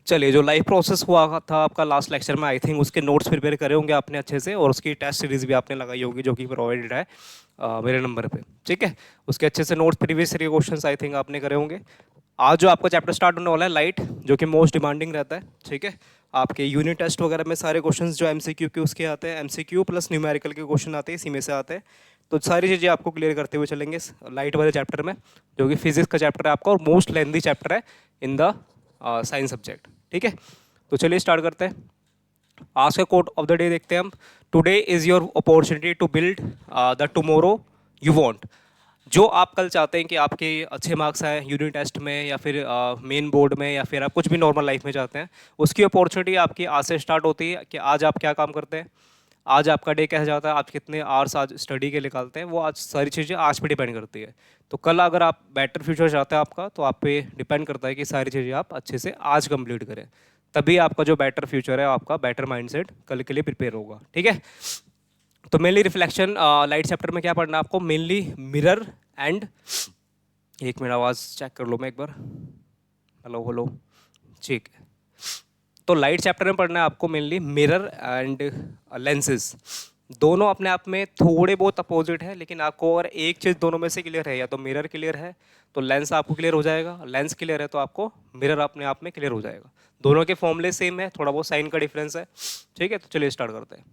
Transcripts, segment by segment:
चलिए, जो live process हुआ था आपका लास्ट लेक्चर में, आई थिंक उसके नोट्स प्रिपेयर करे होंगे आपने अच्छे से, और उसकी टेस्ट सीरीज भी आपने लगाई होगी जो कि प्रोवाइडेड है मेरे नंबर पे। ठीक है, उसके अच्छे से notes, previous year questions I think आपने करे होंगे। आज जो आपका चैप्टर स्टार्ट होने वाला है लाइट, जो कि मोस्ट डिमांडिंग रहता है। ठीक है, आपके यूनिट टेस्ट वगैरह में सारे क्वेश्चंस जो एमसीक्यू के उसके आते हैं, एमसीक्यू प्लस न्यूमेरिकल के क्वेश्चन आते हैं, इसी में से आते हैं। तो सारी चीज़ें आपको क्लियर करते हुए चलेंगे लाइट वाले चैप्टर में, जो कि फिजिक्स का चैप्टर है आपका और मोस्ट लेंथी चैप्टर है इन द साइंस सब्जेक्ट। ठीक है, तो चलिए स्टार्ट करते हैं। आज का कोट ऑफ द डे देखते हैं हम। Today is your opportunity to build the tomorrow you want. जो आप कल चाहते हैं कि आपके अच्छे मार्क्स आए यूनिट टेस्ट में, या फिर मेन बोर्ड में, या फिर आप कुछ भी नॉर्मल लाइफ में चाहते हैं, उसकी अपॉर्चुनिटी आपकी आज से स्टार्ट होती है कि आज आप क्या काम करते हैं, आज आपका डे कैसे जाता है, आप कितने आवर्स आज स्टडी के निकालते हैं। वो आज सारी चीज़ें आज पे डिपेंड करती है। तो कल अगर आप बेटर फ्यूचर चाहते हैं आपका, तो आप पे डिपेंड करता है कि सारी चीज़ें आप अच्छे से आज कंप्लीट करें, तभी आपका जो बेटर फ्यूचर है, आपका बेटर माइंडसेट कल के लिए प्रिपेयर होगा। ठीक है, तो मेनली रिफ्लेक्शन लाइट चैप्टर में क्या पढ़ना है आपको, मेनली मिरर एंड, एक मिनट आवाज़ चेक कर लो मैं एक बार। हेलो हेलो, ठीक है। तो लाइट चैप्टर में पढ़ना है आपको मेनली मिरर एंड लेंसेज। दोनों अपने आप में थोड़े बहुत अपोजिट है, लेकिन आपको अगर एक चीज़ दोनों में से क्लियर है, या तो मिरर क्लियर है तो लेंस आपको क्लियर हो जाएगा, लेंस क्लियर है तो आपको मिरर अपने आप में क्लियर हो जाएगा। दोनों के फॉर्मूले सेम है, थोड़ा बहुत साइन का डिफरेंस है। ठीक है, तो चलिए स्टार्ट करते हैं।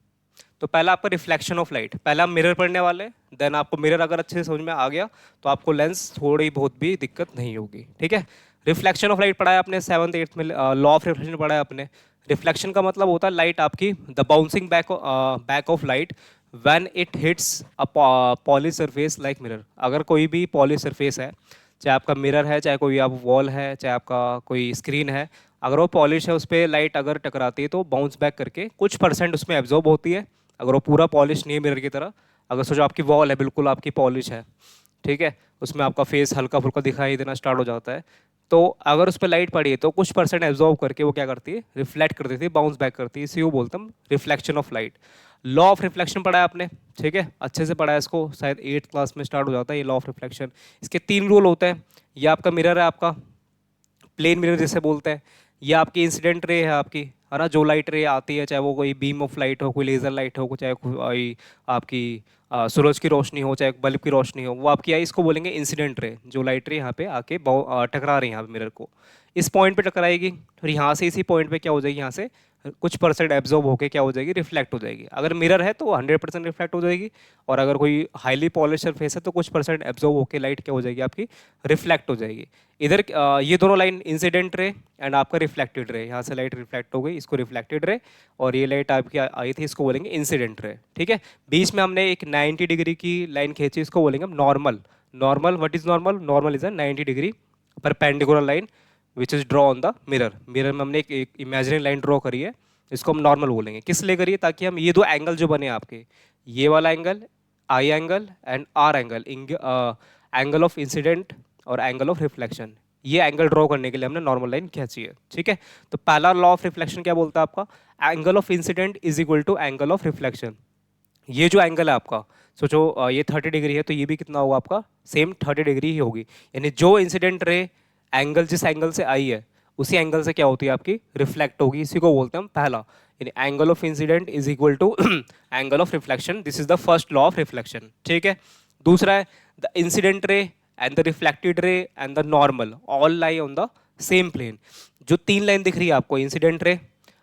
तो पहला आपका रिफ्लेक्शन ऑफ लाइट, पहला आप मिरर पढ़ने वाले, देन आपको मिरर अगर अच्छे से समझ में आ गया तो आपको लेंस थोड़ी बहुत भी दिक्कत नहीं होगी। ठीक है, रिफ्लेक्शन ऑफ लाइट पढ़ा है आपने 7th 8th में, लॉ ऑफ रिफ्लेक्शन पढ़ा है आपने। रिफ्लेक्शन का मतलब होता है लाइट आपकी, the bouncing back of light when it hits a poly surface like mirror. अगर कोई भी पॉली सरफेस है, चाहे आपका मिरर है, चाहे कोई आप वॉल है, चाहे आपका कोई स्क्रीन है, अगर वो पॉलिश है, उस पर लाइट अगर टकराती है तो बाउंस बैक करके कुछ परसेंट उसमें एब्जॉर्ब होती है। अगर वो पूरा पॉलिश नहीं है मिरर की तरह, अगर सोचो आपकी वॉल है बिल्कुल आपकी पॉलिश है, ठीक है, उसमें आपका फेस हल्का फुल्का दिखाई देना स्टार्ट हो जाता है, तो अगर उस पर लाइट पड़ी है तो कुछ परसेंट एब्जॉर्व करके वो क्या करती है, रिफ्लेक्ट कर देती है, बाउंस बैक करती है। इसी को बोलते हैं reflection of light. Law of reflection पढ़ा है आपने, ठीक है, अच्छे से पढ़ा है इसको, शायद 8th क्लास में स्टार्ट हो जाता है ये लॉ ऑफ रिफ्लेक्शन। इसके 3 रूल होते हैं। ये आपका मिरर है, आपका प्लेन मिरर जिसे बोलते हैं। ये आपकी इंसिडेंट रे है आपकी, है ना, जो लाइट रे आती है, चाहे वो कोई बीम ऑफ लाइट हो, कोई लेज़र लाइट हो, चाहे कोई आपकी सूरज की रोशनी हो, चाहे बल्ब की रोशनी हो, वो आपकी आई, इसको बोलेंगे इंसिडेंट रे। जो लाइट रे यहाँ पे आके टकरा रही है यहाँ पे मिरर को, इस पॉइंट पे टकराएगी, फिर यहाँ से इसी पॉइंट पे क्या हो जाएगी, यहाँ से कुछ परसेंट एब्जॉर्ब होकर क्या हो जाएगी, रिफ्लेक्ट हो जाएगी। अगर मिरर है तो 100% रिफ्लेक्ट हो जाएगी, और अगर कोई हाईली पॉलिश सरफेस है तो कुछ परसेंट एब्जॉर्ब होकर लाइट क्या हो जाएगी आपकी, रिफ्लेक्ट हो जाएगी। इधर ये दोनों लाइन इंसिडेंट रे एंड आपका रिफ्लेक्टेड रे, यहाँ से लाइट रिफ्लेक्ट हो गई, इसको रिफ्लेक्टेड रे, और ये लाइट आपकी आई थी, इसको बोलेंगे इंसिडेंट रे। ठीक है, बीच में हमने एक 90 डिग्री की लाइन खींची, इसको बोलेंगे हम normal. Normal, what is normal? Normal is a 90 degree perpendicular line which is draw on the mirror. Mirror में हमने एक इमेजिनरी लाइन ड्रॉ करी है, इसको हम नॉर्मल बोलेंगे। किस लिए करिए? ताकि हम ये दो एंगल जो बने आपके, ये वाला angle I angle and R angle, angle of incident और एंगल ऑफ रिफ्लेक्शन, ये एंगल ड्रॉ करने के लिए हमने नॉर्मल लाइन खींची है। ठीक है, तो पहला लॉ ऑफ रिफ्लेक्शन क्या बोलता है आपका, angle of incident is equal to angle of reflection. ये जो एंगल है आपका, सोचो ये 30 डिग्री है, तो ये भी कितना होगा आपका, सेम 30 डिग्री ही होगी। यानी जो इंसिडेंट रे एंगल जिस एंगल से आई है, उसी एंगल से क्या होती है आपकी, रिफ्लेक्ट होगी। इसी को बोलते हैं हम पहला, यानी angle of incident is equal to angle of reflection. This is the first law of reflection. ठीक है, दूसरा है the incident ray and the reflected ray and the normal all lie on the same plane. जो 3 line दिख रही है आपको, incident ray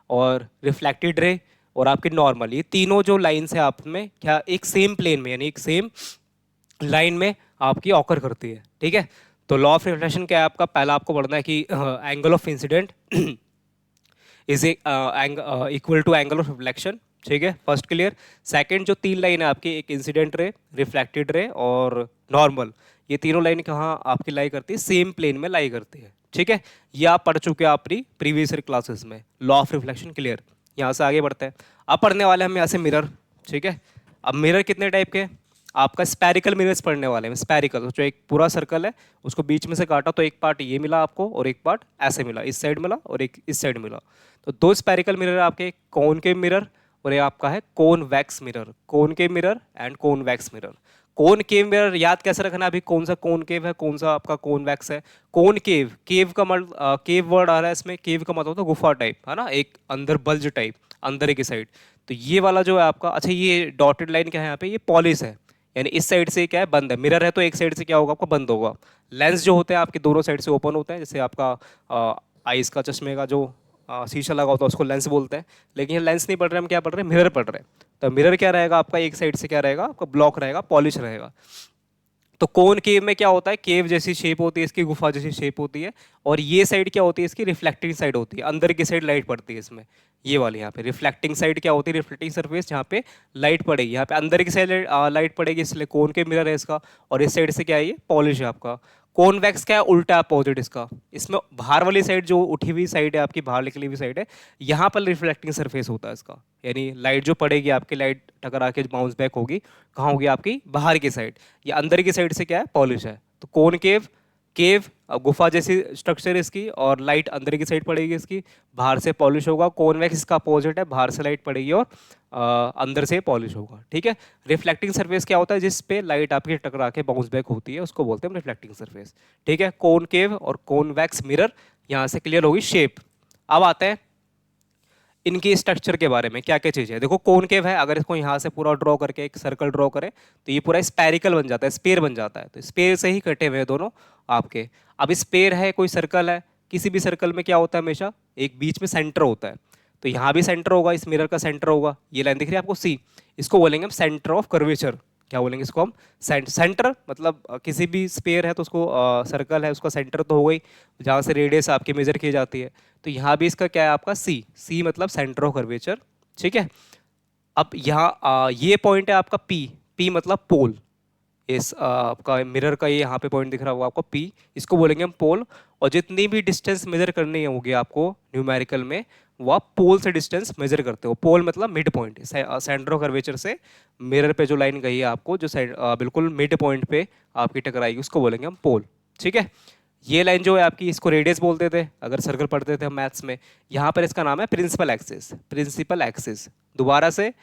और रिफ्लेक्टेड रे और आपके नॉर्मल, ये तीनों जो लाइन्स है आप में क्या एक सेम प्लेन में, यानी एक सेम लाइन में आपकी ऑकर करती है। ठीक है, तो लॉ ऑफ रिफ्लेक्शन क्या है आपका, पहला आपको पढ़ना है कि angle of incident is equal to angle of reflection. ठीक है, फर्स्ट क्लियर। सेकंड, जो 3 लाइन है आपकी, एक इंसिडेंट रे, रिफ्लेक्टेड रे और नॉर्मल, ये तीनों लाइन कहाँ आपकी लाई करती है, सेम प्लेन में लाई करती है। ठीक है, ये आप पढ़ चुके हैं अपनी प्रीवियस ईयर क्लासेस में, लॉ ऑफ रिफ्लेक्शन क्लियर। यहाँ से आगे बढ़ते हैं, अब पढ़ने वाले हम यहाँ से मिरर। ठीक है, अब मिरर कितने टाइप के, आपका स्पेरिकल मिरर्स पढ़ने वाले हैं। स्पेरिकल जो एक पूरा सर्कल है, उसको बीच में से काटा तो एक पार्ट ये मिला आपको और एक पार्ट ऐसे मिला, इस साइड मिला और एक इस साइड मिला। तो 2 स्पेरिकल मिरर आपके, कॉन के मिरर और ये आपका है convex mirror, concave mirror and convex mirror. Concave mirror याद कैसे रखना है, अभी कौन सा कोन केव है, कौन सा आपका कॉन्वेक्स है। कोन केव, केव का मतलब केव वर्ड आ रहा है इसमें, केव का मतलब होता है गुफा टाइप, है ना, एक अंदर बल्ज टाइप, अंदर की साइड। तो ये वाला जो है आपका, अच्छा ये डॉटेड लाइन क्या है यहाँ पे, ये पॉलिश है, यानी इस साइड से क्या है बंद है। मिरर है तो एक साइड से क्या होगा आपका बंद होगा। लेंस जो होते हैं आपके दोनों साइड से ओपन होते हैं, जैसे आपका आइस का चश्मे का जो शीशा लगा होता है उसको लेंस बोलते हैं। लेकिन ये लेंस नहीं पढ़ रहे, हम क्या पढ़ रहे हैं, मिरर पढ़ रहे हैं। तो मिरर क्या रहेगा आपका, एक साइड से क्या रहेगा आपका ब्लॉक रहेगा, पॉलिश रहेगा। तो कोन केव में क्या होता है, केव जैसी शेप होती है इसकी, गुफा जैसी शेप होती है। और ये साइड क्या होती है इसकी, रिफ्लेक्टिंग साइड होती है, अंदर की साइड लाइट पड़ती है इसमें। ये वाली यहाँ पे रिफ्लेक्टिंग साइड क्या होती है, रिफ्लेक्टिंग सरफेस जहाँ पे लाइट पड़ेगी, यहाँ पे अंदर की साइड लाइट पड़ेगी, इसलिए कोन के मिरर है इसका। और इस साइड से क्या है, ये पॉलिश है आपका। कॉन्वेक्स क्या है, उल्टा अपोजिट इसका। इसमें बाहर वाली साइड जो उठी हुई साइड है आपकी, बाहर निकली हुई साइड है, यहाँ पर रिफ्लेक्टिंग सरफेस होता है इसका। यानी लाइट जो पड़ेगी आपकी, लाइट टकरा के बाउंस बैक होगी, कहाँ होगी आपकी, बाहर की साइड। ये अंदर की साइड से क्या है, पॉलिश है। तो कॉनकेव, केव गुफा जैसी स्ट्रक्चर है इसकी, और लाइट अंदर की साइड पड़ेगी इसकी, बाहर से पॉलिश होगा। कॉन्वेक्स इसका अपोजिट है, बाहर से लाइट पड़ेगी और अंदर से पॉलिश होगा, ठीक है। रिफ्लेक्टिंग सरफेस क्या होता है, जिस पे लाइट आपकी टकरा के बाउंस बैक होती है, उसको बोलते हैं रिफ्लेक्टिंग सरफेस, ठीक है। कॉनकेव और कॉन्वेक्स मिरर, यहाँ से क्लियर होगी शेप। अब आते हैं इनकी स्ट्रक्चर के बारे में, क्या क्या चीज़ है। देखो कॉनकेव है, अगर इसको यहाँ से पूरा ड्रॉ करके एक सर्कल ड्रॉ करें तो ये पूरा स्पेरिकल बन जाता है, स्पेयर बन जाता है। तो स्पेयर से ही कटे हुए हैं दोनों आपके। अब स्पेयर है, कोई सर्कल है, किसी भी सर्कल में क्या होता है, हमेशा एक बीच में सेंटर होता है। तो यहाँ भी सेंटर होगा, इस मिरर का सेंटर होगा, ये लाइन दिख रही है आपको सी, इसको बोलेंगे हम सेंटर ऑफ कर्वेचर। क्या बोलेंगे इसको हम, सेंटर। मतलब किसी भी स्पेयर है तो उसको सर्कल है उसका सेंटर तो हो गई, जहाँ से रेडियस आपकी मेजर की जाती है। तो यहाँ भी इसका क्या है आपका सी, सी मतलब सेंटर ऑफ कर्वेचर, ठीक है। अब यहाँ ये पॉइंट है आपका पी, पी मतलब पोल। इस आपका मिरर का ये यहाँ पे पॉइंट दिख रहा होगा आपको पी, इसको बोलेंगे हम पोल। और जितनी भी डिस्टेंस मेजर करनी होगी आपको न्यूमेरिकल में, वो आप पोल से डिस्टेंस मेजर करते हो। पोल मतलब mid point, centre of curvature से मिरर पे जो लाइन गई है आपको, जो बिल्कुल मिड पॉइंट पे आपकी टकराएगी, उसको बोलेंगे हम पोल, ठीक है। ये लाइन जो है आपकी, इसको रेडियस बोलते थे अगर सर्कल पढ़ते थे हम मैथ्स में। यहाँ पर इसका नाम है प्रिंसिपल एक्सिस, प्रिंसिपल एक्सिस। दोबारा से,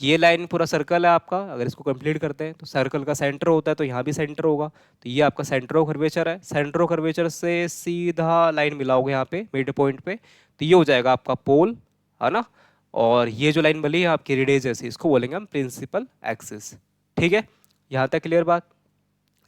ये लाइन पूरा सर्कल है आपका, अगर इसको कंप्लीट करते हैं तो सर्कल का सेंटर होता है, तो यहाँ भी सेंटर होगा। तो ये आपका सेंटर ऑफ कर्वेचर है, सेंटर ऑफ कर्वेचर से सीधा लाइन मिलाओगे यहाँ पे मिड पॉइंट पे, तो ये हो जाएगा आपका पोल, है ना। और ये जो लाइन बनी है आपकी रेडियस जैसी, इसको बोलेंगे हम प्रिंसिपल एक्सिस, ठीक है। यहाँ तक क्लियर बात।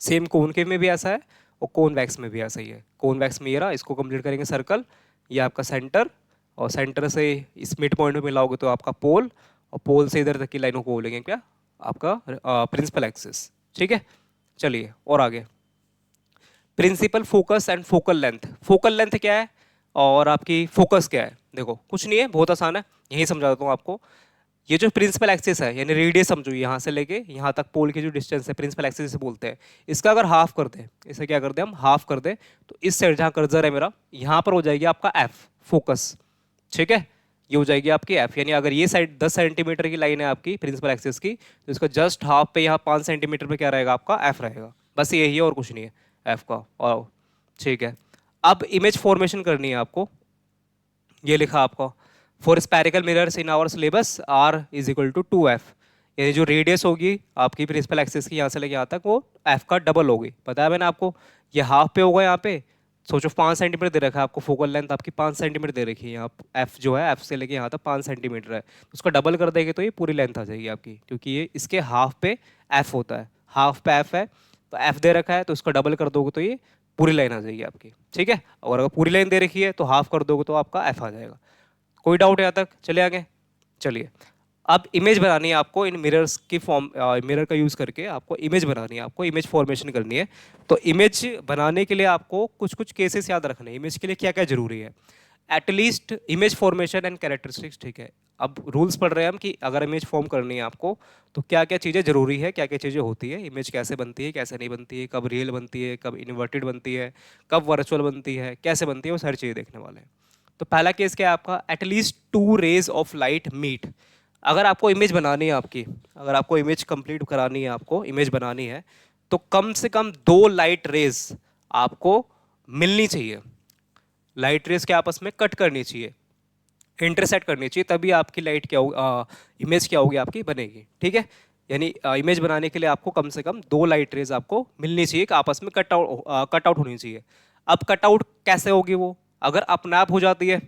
सेम कॉनकेव में भी ऐसा है और कॉन्वेक्स में भी ऐसा ही है। कॉन्वेक्स में ये रहा, इसको कंप्लीट करेंगे सर्कल, ये आपका सेंटर, और सेंटर से इस मिड पॉइंट में मिलाओगे तो आपका पोल, और पोल से इधर तक की लाइनों को बोलेंगे क्या, आपका प्रिंसिपल एक्सिस, ठीक है। चलिए और आगे, principal focus and focal length. Focal length क्या है और आपकी फोकस क्या है, देखो कुछ नहीं है, बहुत आसान है, यही समझा देता हूँ आपको। ये जो प्रिंसिपल एक्सिस है, यानी रेडियस समझो, यहाँ से लेके यहाँ तक पोल की जो डिस्टेंस है, प्रिंसिपल एक्सिस से बोलते हैं। इसका अगर हाफ कर दें, इसे क्या कर दें हम, हाफ कर दें, तो इस साइड जहाँ कर्सर है मेरा, यहाँ पर हो जाएगी आपका एफ, फोकस, ठीक है। ये हो जाएगी आपकी एफ, यानी अगर ये साइड 10 सेंटीमीटर की लाइन है आपकी प्रिंसिपल एक्सिस की, तो इसका जस्ट हाफ पे यहाँ 5 सेंटीमीटर पे क्या रहेगा आपका, एफ रहेगा। बस यही है और कुछ नहीं है एफ का, और ठीक है। अब इमेज फॉर्मेशन करनी है आपको, ये लिखा आपको, for spherical mirrors in our syllabus r is equal to 2f, यानी जो रेडियस होगी आपकी प्रिंसिपल एक्सिस की यहाँ से लेके यहाँ तक, वो f का डबल होगी। बताया मैंने आपको, ये हाफ पे होगा यहाँ पे, सोचो 5 सेंटीमीटर दे रखा है आपको, फोकल लेंथ आपकी 5 सेंटीमीटर दे रखी है यहाँ, f जो है f से लेके यहाँ तक 5 सेंटीमीटर है, उसको डबल कर देंगे तो ये पूरी लेंथ आ जाएगी आपकी, क्योंकि ये इसके हाफ पे f होता है, हाफ पे f है, तो f दे रखा है तो इसको डबल कर दोगे तो ये पूरी लाइन आ जाएगी आपकी, ठीक है। और अगर पूरी लाइन दे रखी है तो हाफ कर दोगे तो आपका f आ जाएगा। कोई डाउट यहाँ तक, चले आगे। चलिए, अब इमेज बनानी है आपको इन मिरर्स की फॉर्म, मिरर का यूज़ करके आपको इमेज बनानी है, आपको इमेज फॉर्मेशन करनी है। तो इमेज बनाने के लिए आपको कुछ कुछ केसेस याद रखने हैं, इमेज के लिए क्या क्या जरूरी है, at least image formation and characteristics, ठीक है। अब रूल्स पढ़ रहे हैं हम कि अगर इमेज फॉर्म करनी है आपको तो क्या क्या चीज़ें जरूरी है, क्या क्या चीज़ें होती है, इमेज कैसे बनती है, कैसे नहीं बनती है, कब रियल बनती है, कब इन्वर्टेड बनती है, कब वर्चुअल बनती है, कैसे बनती है, वो सारी चीज़ें देखने वाले हैं। तो पहला केस क्या है आपका, at least 2 rays of light meet. अगर आपको इमेज बनानी है आपकी, अगर आपको इमेज कंप्लीट करानी है, आपको इमेज बनानी है, तो कम से कम 2 लाइट रेज आपको मिलनी चाहिए। लाइट रेज के आपस में कट करनी चाहिए, इंटरसेक्ट करनी चाहिए, तभी आपकी लाइट क्या होगी, इमेज क्या होगी आपकी बनेगी, ठीक है। यानी इमेज बनाने के लिए आपको कम से कम दो लाइट रेज आपको मिलनी चाहिए कि आपस में कट आउट होनी चाहिए। अब कट आउट कैसे होगी वो, अगर अपने आप हो जाती है,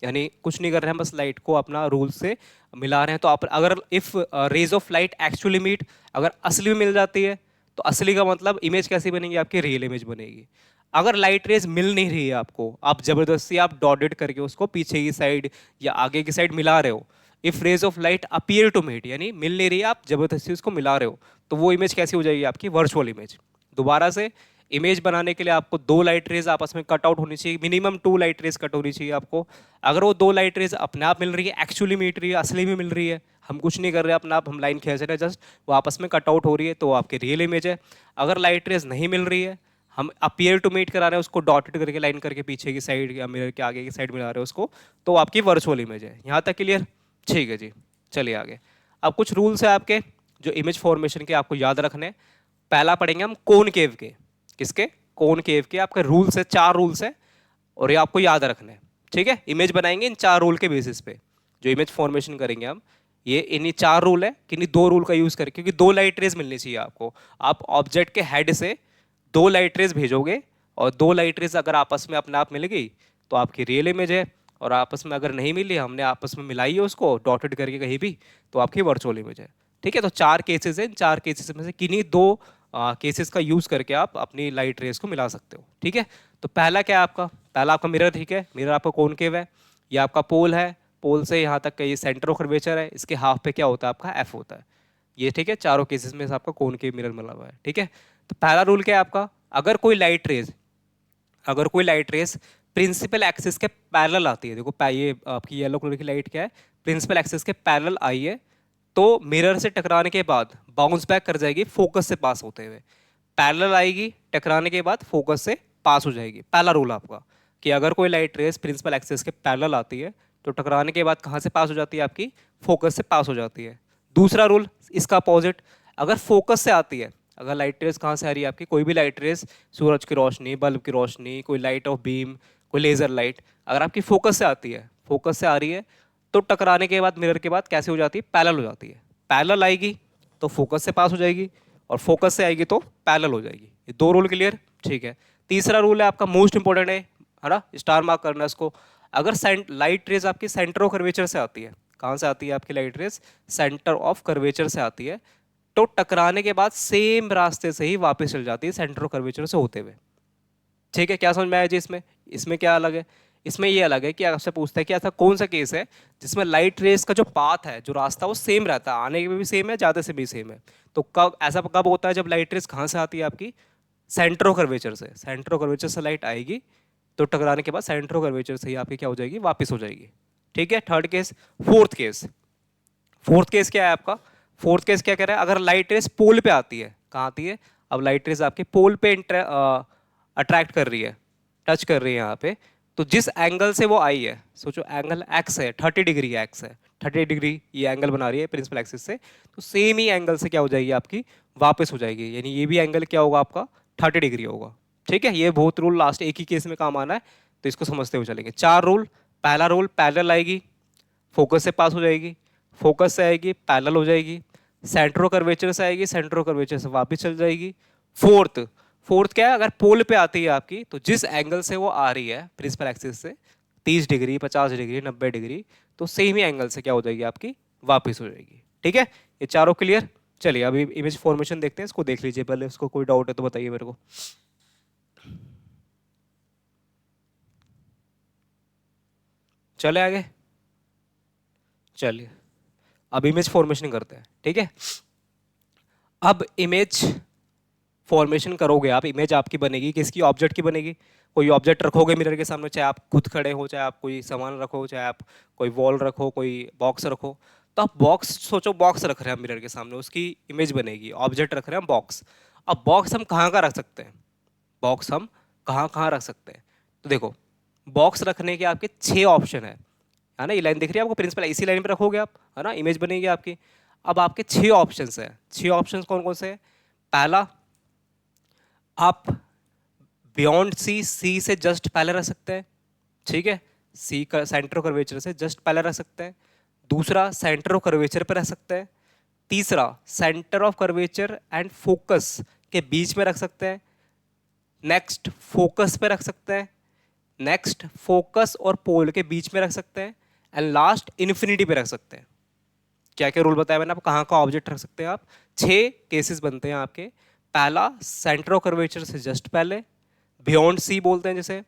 यानी कुछ नहीं कर रहे हैं, बस लाइट को अपना रूल से मिला रहे हैं, तो आप अगर if rays of light actually meet, अगर असली में मिल जाती है तो असली का मतलब इमेज कैसी बनेगी आपकी, रियल इमेज बनेगी। अगर लाइट रेज मिल नहीं रही है आपको, आप जबरदस्ती आप डॉटेड करके उसको पीछे की साइड या आगे की साइड मिला रहे हो, if rays of light appear to meet, यानी मिल नहीं रही है, आप जबरदस्ती उसको मिला रहे हो, तो वो इमेज कैसी हो जाएगी आपकी, वर्चुअल इमेज। दोबारा से, इमेज बनाने के लिए आपको दो लाइट रेज आपस में कट आउट होनी चाहिए, minimum two light rays cut होनी चाहिए आपको। अगर वो दो लाइट रेज अपने आप मिल रही है, एक्चुअली मीट रही है, असली में मिल रही है, हम कुछ नहीं कर रहे अपने आप, हम लाइन खींच रहे हैं जस्ट, वो आपस में कट आउट हो रही है, तो वो आपकी रियल इमेज है। अगर लाइट रेज नहीं मिल रही है, हम अपीयर टू मीट करा रहे हैं उसको, डॉटेड करके लाइन करके पीछे की साइड या मिरर के आगे की साइड मिला रहे हैं उसको, तो आपकी वर्चुअल इमेज है। यहाँ तक क्लियर? ठीक है जी, चलिए आगे। अब कुछ रूल्स है आपके जो इमेज फॉर्मेशन के आपको याद रखने हैं। पहला पढ़ेंगे हम कॉनकेव के। किसके? कॉनकेव के। आपके रूल्स है, चार रूल्स है और ये आपको याद रखने हैं, ठीक है? इमेज बनाएंगे इन चार रूल के बेसिस पे, जो इमेज फॉर्मेशन करेंगे हम, ये इन्हीं चार रूल है कि नहीं दो रूल का यूज करके, क्योंकि दो लाइट रेज मिलनी चाहिए आपको। आप ऑब्जेक्ट के हेड से दो लाइट रेज भेजोगे और दो लाइट रेज अगर आपस में अपने आप मिल गई तो आपकी रियल इमेज है, और आपस में अगर नहीं मिली, हमने आपस में मिलाई है उसको डॉटेड करके कहीं भी, तो आपकी वर्चुअल इमेज है। ठीक है, तो चार केसेस हैं, चार केसेस में से किन्हीं दो केसेस का यूज करके आप अपनी लाइट रेज को मिला सकते हो। ठीक है, तो पहला क्या है आपका, पहला आपका मिरर। ठीक है, मिरर आपका कॉनकेव है, ये आपका पोल है, पोल से यहाँ तक का ये सेंटर ऑफ कर्वेचर है, इसके हाफ पे क्या होता है आपका, एफ होता है ये। ठीक है, चारों केसेस में से आपका कॉनकेव मिरर मिला हुआ है। ठीक है, तो पहला रूल क्या है आपका, अगर कोई लाइट रेज, अगर कोई लाइट रेस प्रिंसिपल एक्सिस के पैरेलल आती है, देखो ये आपकी येलो कलर की लाइट क्या है, प्रिंसिपल एक्सिस के पैरेलल आई है, तो मिरर से टकराने के बाद बाउंस बैक कर जाएगी फोकस से पास होते हुए। पैरेलल आएगी, टकराने के बाद फोकस से पास हो जाएगी। पहला रूल आपका कि अगर कोई लाइट रेस प्रिंसिपल एक्सिस के पैरेलल आती है तो टकराने के बाद कहाँ से पास हो जाती है आपकी, फोकस से पास हो जाती है। दूसरा रूल इसका अपोजिट, अगर फोकस से आती है, अगर लाइट रेस कहाँ से आ रही है आपकी, कोई भी लाइट रेस, सूरज की रोशनी, बल्ब की रोशनी, कोई लाइट ऑफ बीम, कोई लेजर लाइट, अगर आपकी फोकस से आती है, फोकस से आ रही है, तो टकराने के बाद मिरर के बाद कैसे हो जाती है, पैरेलल हो जाती है। पैरेलल आएगी तो फोकस से पास हो जाएगी, और फोकस से आएगी तो पैरेलल हो जाएगी। ये दो रूल क्लियर? ठीक है, तीसरा रूल है आपका मोस्ट इंपॉर्टेंट है ना, स्टार मार्क करना इसको। अगर लाइट रेस आपकी सेंटर ऑफ कर्वेचर से आती है, कहाँ से आती है आपकी light rays, centre of curvature से आती है, तो टकराने के बाद सेम रास्ते से ही वापस चल जाती है सेंटर ऑफ कर्वेचर से होते हुए। ठीक है, क्या समझ में आया जी? इसमें इसमें क्या अलग है, इसमें ये अलग है कि आपसे पूछता है कि ऐसा कौन सा केस है जिसमें लाइट रेस का जो पाथ है, जो रास्ता, वो सेम रहता है, आने के भी सेम है, जाते से भी सेम है। तो कब ऐसा कब होता है, जब लाइट रेस कहाँ से आती है आपकी, सेंटर ऑफ कर्वेचर से। सेंटर ऑफ कर्वेचर से लाइट आएगी तो टकराने के बाद सेंटर ऑफ कर्वेचर से ही आपकी क्या हो जाएगी, वापस हो जाएगी। ठीक है, third case. Fourth case, fourth case क्या है आपका, फोर्थ केस क्या कह रहा है, अगर लाइट रेस पोल पे आती है, कहाँ आती है, अब लाइट रेस आपके पोल पे अट्रैक्ट कर रही है, टच कर रही है यहाँ पे, तो जिस एंगल से वो आई है, सोचो एंगल एक्स है, 30 डिग्री एक्स है, 30 डिग्री ये एंगल बना रही है प्रिंसिपल एक्सिस से, तो सेम ही एंगल से क्या हो जाएगी आपकी, वापस हो जाएगी, यानी ये भी एंगल क्या होगा आपका, 30 डिग्री होगा। ठीक है, ये बहुत रूल लास्ट एक ही केस में काम आना है, तो इसको समझते हुए चलेंगे। चार रूल, पहला रूल पैरेलल आएगी, फोकस से पास हो जाएगी, फोकस से आएगी पैरेलल हो जाएगी, सेंट्रो कर्वेचर से आएगी, सेंट्रो कर्वेचर से वापस चल जाएगी। फोर्थ, फोर्थ क्या है, अगर पोल पे आती है आपकी, तो जिस एंगल से वो आ रही है प्रिंसिपल एक्सिस से, 30 डिग्री, 50 डिग्री, 90 डिग्री, तो सेम ही एंगल से क्या हो जाएगी आपकी, वापस हो जाएगी। ठीक है, ये चारों क्लियर? चलिए अभी इमेज फॉर्मेशन देखते हैं, इसको देख लीजिए पहले, उसको कोई डाउट है तो बताइए मेरे को। चले आगे, चलिए अब इमेज फॉर्मेशन करते हैं। ठीक है, अब इमेज फॉर्मेशन करोगे आप, इमेज आपकी बनेगी, किसकी, ऑब्जेक्ट की बनेगी। कोई ऑब्जेक्ट रखोगे मिरर के सामने, चाहे आप खुद खड़े हो, चाहे आप कोई सामान रखो, चाहे आप कोई वॉल रखो, कोई बॉक्स रखो, तो आप बॉक्स सोचो, बॉक्स रख रहे हैं मिरर के सामने, उसकी इमेज बनेगी। ऑब्जेक्ट रख रहे हैं बॉक्स, अब बॉक्स हम कहाँ का रख सकते हैं, बॉक्स हम कहाँ कहाँ रख सकते हैं, तो देखो बॉक्स रखने के आपके 6 ऑप्शन है ना, ये लाइन दिख रही है आपको, प्रिंसिपल इसी लाइन पे रखोगे आप, है ना, इमेज बनेगी आपकी। अब आपके 6 ऑप्शंस हैं, 6 ऑप्शंस कौन कौन से हैं, पहला, आप बियॉन्ड सी, सी से जस्ट पहले रख सकते हैं। ठीक है, सी का सेंटर ऑफ कर्वेचर से जस्ट पहले रख सकते हैं। दूसरा, सेंटर ऑफ कर्वेचर पर रख सकते हैं। तीसरा centre of curvature and focus के बीच में रख सकते हैं। नेक्स्ट फोकस पे रख सकते हैं। नेक्स्ट फोकस और पोल के बीच में रख सकते हैं। एंड लास्ट इन्फिनिटी पे रख सकते हैं। क्या क्या रूल बताया मैंने आपको, कहाँ का ऑब्जेक्ट रख सकते हैं आप। 6 केसेस बनते हैं आपके। पहला सेंटर ऑफ कर्वेचर से जस्ट पहले, बियॉन्ड सी बोलते हैं जैसे।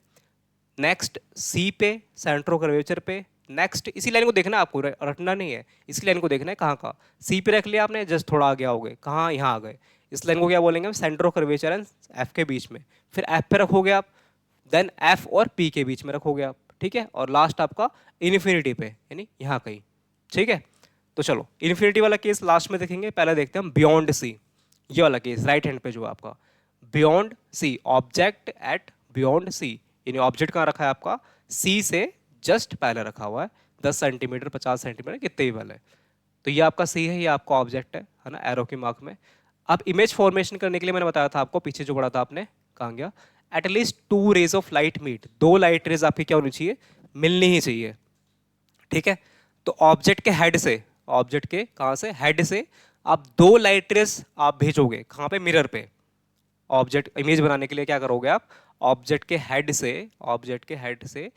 नेक्स्ट सी पे, सेंटर ऑफ कर्वेचर पे। नेक्स्ट इसी लाइन को देखना है आपको, रटना नहीं है, इसी लाइन को देखना है कहाँ का। सी पे रख लिया आपने, जस्ट थोड़ा आगे आओगे, कहाँ, यहाँ आ गए। इस लाइन को क्या बोलेंगे हम, centre of curvature and F के बीच में। फिर एफ पे रखोगे आप, देन एफ और पी के बीच में रखोगे आप, ठीक है। और लास्ट आपका इन्फिनिटी पे, यानी यहाँ कहीं, ठीक है। तो चलो इन्फिनिटी वाला केस लास्ट में देखेंगे, पहले देखते हैं हम बियॉन्ड सी। ये वाला केस राइट हैंड पे जो आपका beyond C, object at beyond C, यानी ऑब्जेक्ट कहाँ रखा है आपका, सी से जस्ट पहले रखा हुआ है, 10 सेंटीमीटर 50 सेंटीमीटर कितने भी पहले। तो ये आपका सी है, ये आपका ऑब्जेक्ट है ना, एरो की मार्क में। अब इमेज फॉर्मेशन करने के लिए मैंने बताया था आपको, पीछे जो पढ़ा था आपने, कहाँ गया, at least 2 rays of light meet, 2 light rays आपकी क्या होनी चाहिए, मिलनी ही चाहिए, ठीक है। तो ऑब्जेक्ट के हेड से, ऑब्जेक्ट के कहाँ से, हेड से आप 2 लाइट रेज आप भेजोगे कहाँ पे, मिरर पे। ऑब्जेक्ट इमेज बनाने के लिए क्या करोगे आप, ऑब्जेक्ट के हेड से, ऑब्जेक्ट के हेड से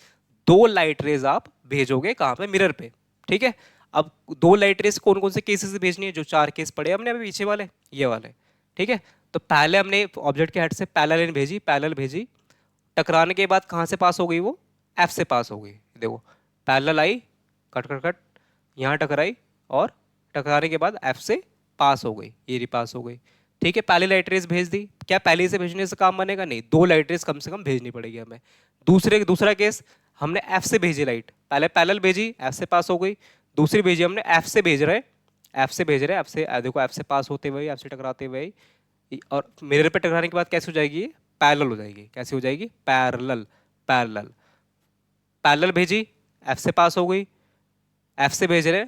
2 लाइट रेज आप भेजोगे कहाँ पे, मिरर पे, ठीक है। अब 2 लाइट रेज कौन कौन से केसेस से भेजनी है, जो 4 केस पढ़े हमने अभी पीछे वाले, ये वाले, ठीक है। तो पहले हमने ऑब्जेक्ट के हेड से पैरेलल भेजी, पैरेलल भेजी, टकराने के बाद कहाँ से पास हो गई वो, एफ से पास हो गई। देखो पैरेलल आई, कट कट कट, यहाँ टकराई, और टकराने के बाद एफ से पास हो गई, ये पास हो गई, ठीक है। पहले लाइट रेज भेज दी, क्या पहले से भेजने से काम बनेगा, नहीं, 2 लाइट रेज कम से कम भेजनी पड़ेगी हमें। दूसरा केस, हमने एफ से भेजी लाइट, पहले पैरेलल भेजी, एफ से पास हो गई। दूसरी भेजी हमने एफ से भेज रहे, एफ से भेज रहे, एफ से, देखो एफ से पास होते हुए, एफ से टकराते हुए, और मिरर पे टकराने के बाद कैसे हो जाएगी, पैरेलल हो जाएगी। कैसे हो जाएगी, पैरेलल, पैरेलल, पैरेलल भेजी, एफ से पास हो गई, एफ से भेज रहे,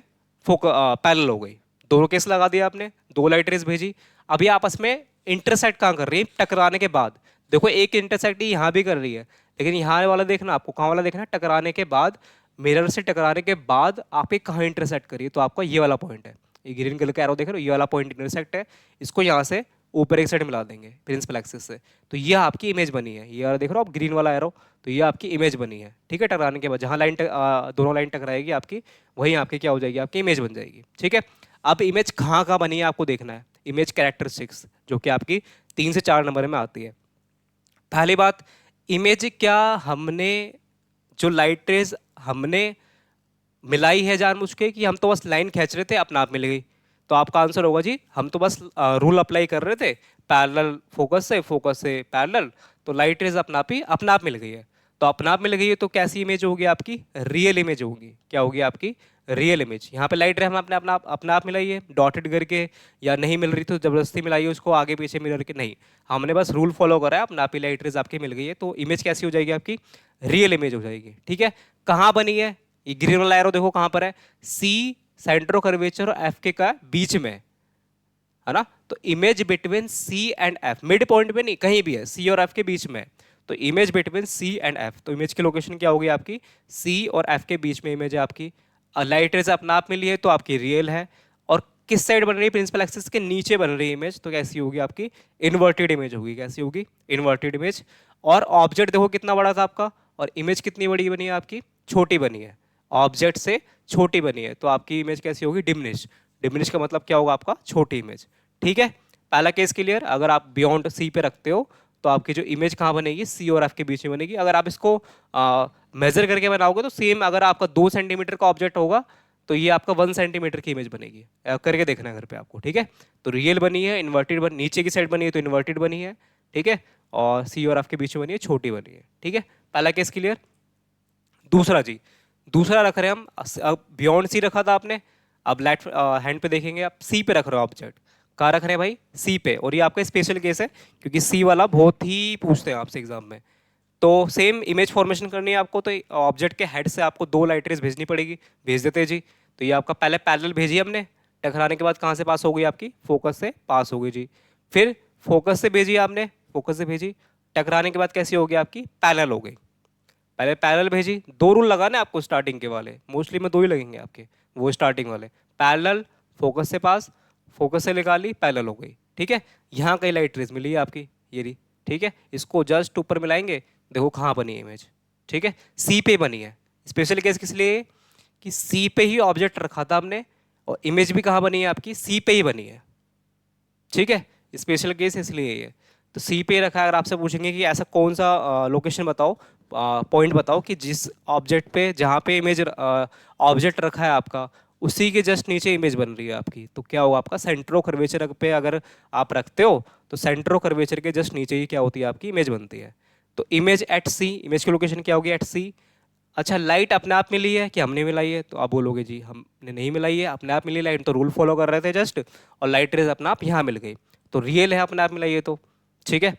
पैरेलल हो गई। दोनों केस लगा दिया आपने, 2 लाइट रेज भेजी। अभी आपस में इंटरसेक्ट कहाँ कर रही है, टकराने के बाद। देखो एक इंटरसेक्ट यहाँ भी कर रही है, लेकिन यहाँ वाला देखना आपको, कहाँ वाला देखना, टकराने के बाद, मिरर से टकराने के बाद आपके कहाँ इंटरसेक्ट करिए, तो आपका ये वाला पॉइंट है, ये ग्रीन कलर का एरो देख रहे हो, ये वाला पॉइंट इंटरसेक्ट है। इसको यहाँ से ऊपर एक साइड मिला देंगे प्रिंसिपल एक्सिस से, तो ये आपकी इमेज बनी है। ये वाला देख रहे हो आप, ग्रीन वाला एरो, तो ये आपकी इमेज बनी है, ठीक है। टकराने के बाद जहाँ लाइन दोनों लाइन टकराएगी आपकी, वहीं आपकी क्या हो जाएगी, आपकी इमेज बन जाएगी, ठीक है। अब इमेज कहाँ कहाँ बनी है आपको देखना है, इमेज कैरेक्टरिस्टिक्स, जो कि आपकी 3 से 4 नंबर में आती है। पहली बात, इमेज क्या हमने, जो लाइट रेज हमने मिलाई है जानबूझ के, कि हम तो बस लाइन खींच रहे थे अपना आप मिल गई। तो आपका आंसर होगा जी, हम तो बस रूल अप्लाई कर रहे थे, पैरेलल फोकस से पैरेलल, तो लाइट रेज अपना आप मिल गई है। तो अपना आप मिल गई है, तो कैसी इमेज होगी आपकी, रियल इमेज होगी। क्या होगी आपकी, रियल इमेज। यहाँ पे लाइट रे हम अपना आप मिलाई है डॉटेड करके, या नहीं मिल रही तो जबरदस्ती मिलाई है उसको आगे पीछे मिलर के, नहीं, हमने बस रूल फॉलो करा है, अपना आप ही लाइट रेज आपकी मिल गई है, तो इमेज कैसी हो जाएगी आपकी, रियल इमेज हो जाएगी, ठीक है। कहाँ बनी है, ये ग्रीन वाला एरो देखो कहाँ पर है, सी, सेंटर ऑफ कर्वेचर और एफ के का बीच में है ना। तो image between C and F, mid point पे नहीं, कहीं भी है, सी और एफ के बीच में, तो image between C and F, तो इमेज की लोकेशन क्या होगी आपकी, सी और एफ के बीच में इमेज है आपकी। लाइट रेज अपना आप मिली है तो आपकी रियल है। और किस साइड बन रही है, प्रिंसिपल एक्सिस के नीचे बन रही है इमेज, तो कैसी होगी आपकी, इन्वर्टेड इमेज होगी। कैसी होगी, इन्वर्टेड इमेज। और ऑब्जेक्ट देखो कितना बड़ा था आपका, और इमेज कितनी बड़ी बनी है आपकी, छोटी बनी है, ऑब्जेक्ट से छोटी बनी है, तो आपकी इमेज कैसी होगी, डिमिनिश। डिमिनिश का मतलब क्या होगा आपका, छोटी इमेज, ठीक है। पहला केस क्लियर। अगर आप बियॉन्ड सी पे रखते हो तो आपकी जो इमेज कहाँ बनेगी, सी और एफ के बीच में बनेगी। अगर आप इसको मेजर करके बनाओगे तो सेम, अगर आपका 2 सेंटीमीटर का ऑब्जेक्ट होगा तो ये आपका 1 सेंटीमीटर की इमेज बनेगी। करके देखना है घर पे आपको, ठीक है। तो रियल बनी है, इन्वर्टेड बन, नीचे की साइड बनी है तो इन्वर्टेड बनी है, ठीक है। और सी और एफ के बीच में बनी है, छोटी बनी है, ठीक है। पहला केस क्लियर। दूसरा जी, दूसरा रख रहे हैं हम, अब बियॉन्ड सी रखा था आपने, अब लेफ्ट हैंड पे देखेंगे आप, सी पे रख रहे हो ऑब्जेक्ट। कहाँ रख रहे हैं भाई, सी पे। और ये आपका स्पेशल केस है, क्योंकि सी वाला बहुत ही पूछते हैं आपसे एग्जाम में। तो सेम इमेज फॉर्मेशन करनी है आपको, तो ऑब्जेक्ट के हेड से आपको 2 लाइट रेज भेजनी पड़ेगी, भेज देते हैं जी। तो ये आपका पहले पैरेलल भेजी हमने, टकराने के बाद कहाँ से पास हो गई आपकी, फोकस से पास हो गई जी। फिर फोकस से भेजी आपने, फोकस से भेजी, टकराने के बाद कैसी हो गई आपकी, पैरेलल हो गई। पहले पैरेलल भेजी, 2 रूल लगाने आपको स्टार्टिंग के वाले, मोस्टली में 2 ही लगेंगे आपके, वो स्टार्टिंग वाले, पैरेलल, फोकस से पास, फोकस से निकाली, पैरेलल हो गई, ठीक है। यहाँ कहीं लाइट रेज मिली है आपकी, ये रही, ठीक है। इसको जस्ट ऊपर मिलाएंगे, देखो कहाँ बनी है इमेज, ठीक है, सी पे बनी है। स्पेशल केस किस लिए कि सी पे ही ऑब्जेक्ट रखा था हमने, और इमेज भी कहाँ बनी है आपकी, सी पे ही बनी है, ठीक है। स्पेशल केस इसलिए ये, तो सी पे रखा है। अगर आपसे पूछेंगे कि ऐसा कौन सा लोकेशन बताओ, पॉइंट बताओ कि जिस ऑब्जेक्ट पे, जहाँ पे इमेज ऑब्जेक्ट रखा है आपका, उसी के जस्ट नीचे इमेज बन रही है आपकी, तो क्या होगा आपका, सेंटर ऑफ कर्वेचर पे अगर आप रखते हो तो सेंटर ऑफ कर्वेचर के जस्ट नीचे ही क्या होती है आपकी, इमेज बनती है। तो इमेज एट सी, इमेज की लोकेशन क्या होगी, एट सी। अच्छा, लाइट अपने आप मिली है कि हमने मिलाई है, तो आप बोलोगे जी हमने नहीं मिलाई है, अपने आप मिली लाइट, तो रूल फॉलो कर रहे थे जस्ट, और लाइट रेज अपने आप यहाँ मिल गई, तो रियल है अपने आप मिलाई है, तो ठीक है।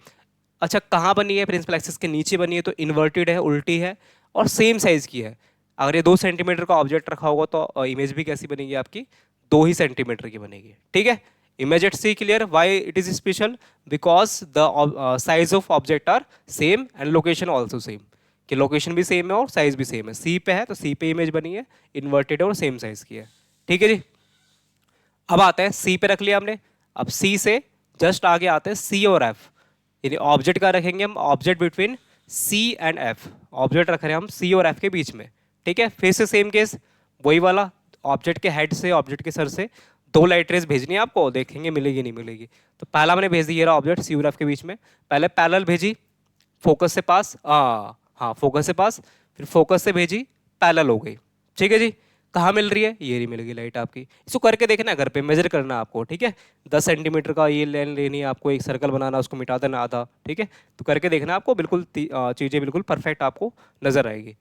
अच्छा, कहाँ बनी है, प्रिंसिपल एक्सिस के नीचे बनी है, तो इन्वर्टेड है, उल्टी है, और सेम साइज की है। अगर ये 2 सेंटीमीटर का ऑब्जेक्ट रखा होगा तो इमेज भी कैसी बनेगी आपकी, 2 ही सेंटीमीटर की बनेगी, ठीक है। Image at C clear, why it is special, because the size of object are same and location also same, कि लोकेशन भी सेम है और साइज भी सेम है। सी पे है तो सी पे इमेज बनी है, इन्वर्टेड है और सेम साइज की है, ठीक है जी। अब आते हैं सी पे रख लिया हमने, अब सी से जस्ट आगे आते हैं सी और एफ, यानी ऑब्जेक्ट का रखेंगे हम, object between C and F, object रख रहे हैं हम सी और एफ के बीच में, ठीक है। फिर से सेम केस, वही वाला, ऑब्जेक्ट के हेड से, ऑब्जेक्ट के सर से 2 लाइट रेज भेजनी है आपको, देखेंगे मिलेगी नहीं मिलेगी। तो पहला मैंने भेज दिया ऑब्जेक्ट सी और एफ के बीच में, पहले पैरेलल भेजी, फोकस से पास, हाँ फोकस से पास, फिर फोकस से भेजी, पैरेलल हो गई, ठीक है जी। कहाँ मिल रही है, ये रही मिल गई लाइट आपकी। इसको करके देखना है घर पे, मेजर करना है आपको, ठीक है। 10 सेंटीमीटर का ये लेन लेनी है आपको, एक सर्कल बनाना, उसको मिटा देना आधा, ठीक है। तो करके देखना आपको, बिल्कुल चीज़ें बिल्कुल परफेक्ट आपको नजर आएगी।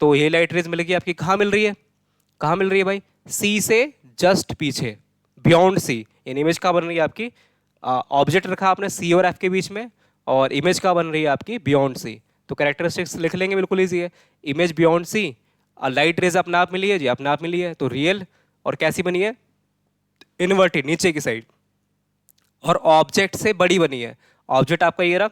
तो ये लाइट रेज मिलेगी आपकी, कहाँ मिल रही है, कहाँ मिल रही है भाई, सी से जस्ट पीछे, बियॉन्ड सी, यानी इमेज कहाँ बन रही है आपकी, ऑब्जेक्ट रखा आपने सी और एफ के बीच में, और इमेज कहाँ बन रही है आपकी, बियॉन्ड सी। तो कैरेक्टरिस्टिक्स लिख लेंगे, बिल्कुल ईजी है। Image beyond C, light rays अपने आप मिली है जी, अपने आप मिली है, तो रियल, और कैसी बनी है, इन्वर्टेड, नीचे की साइड, और ऑब्जेक्ट से बड़ी बनी है। ऑब्जेक्ट आपका ये रहा,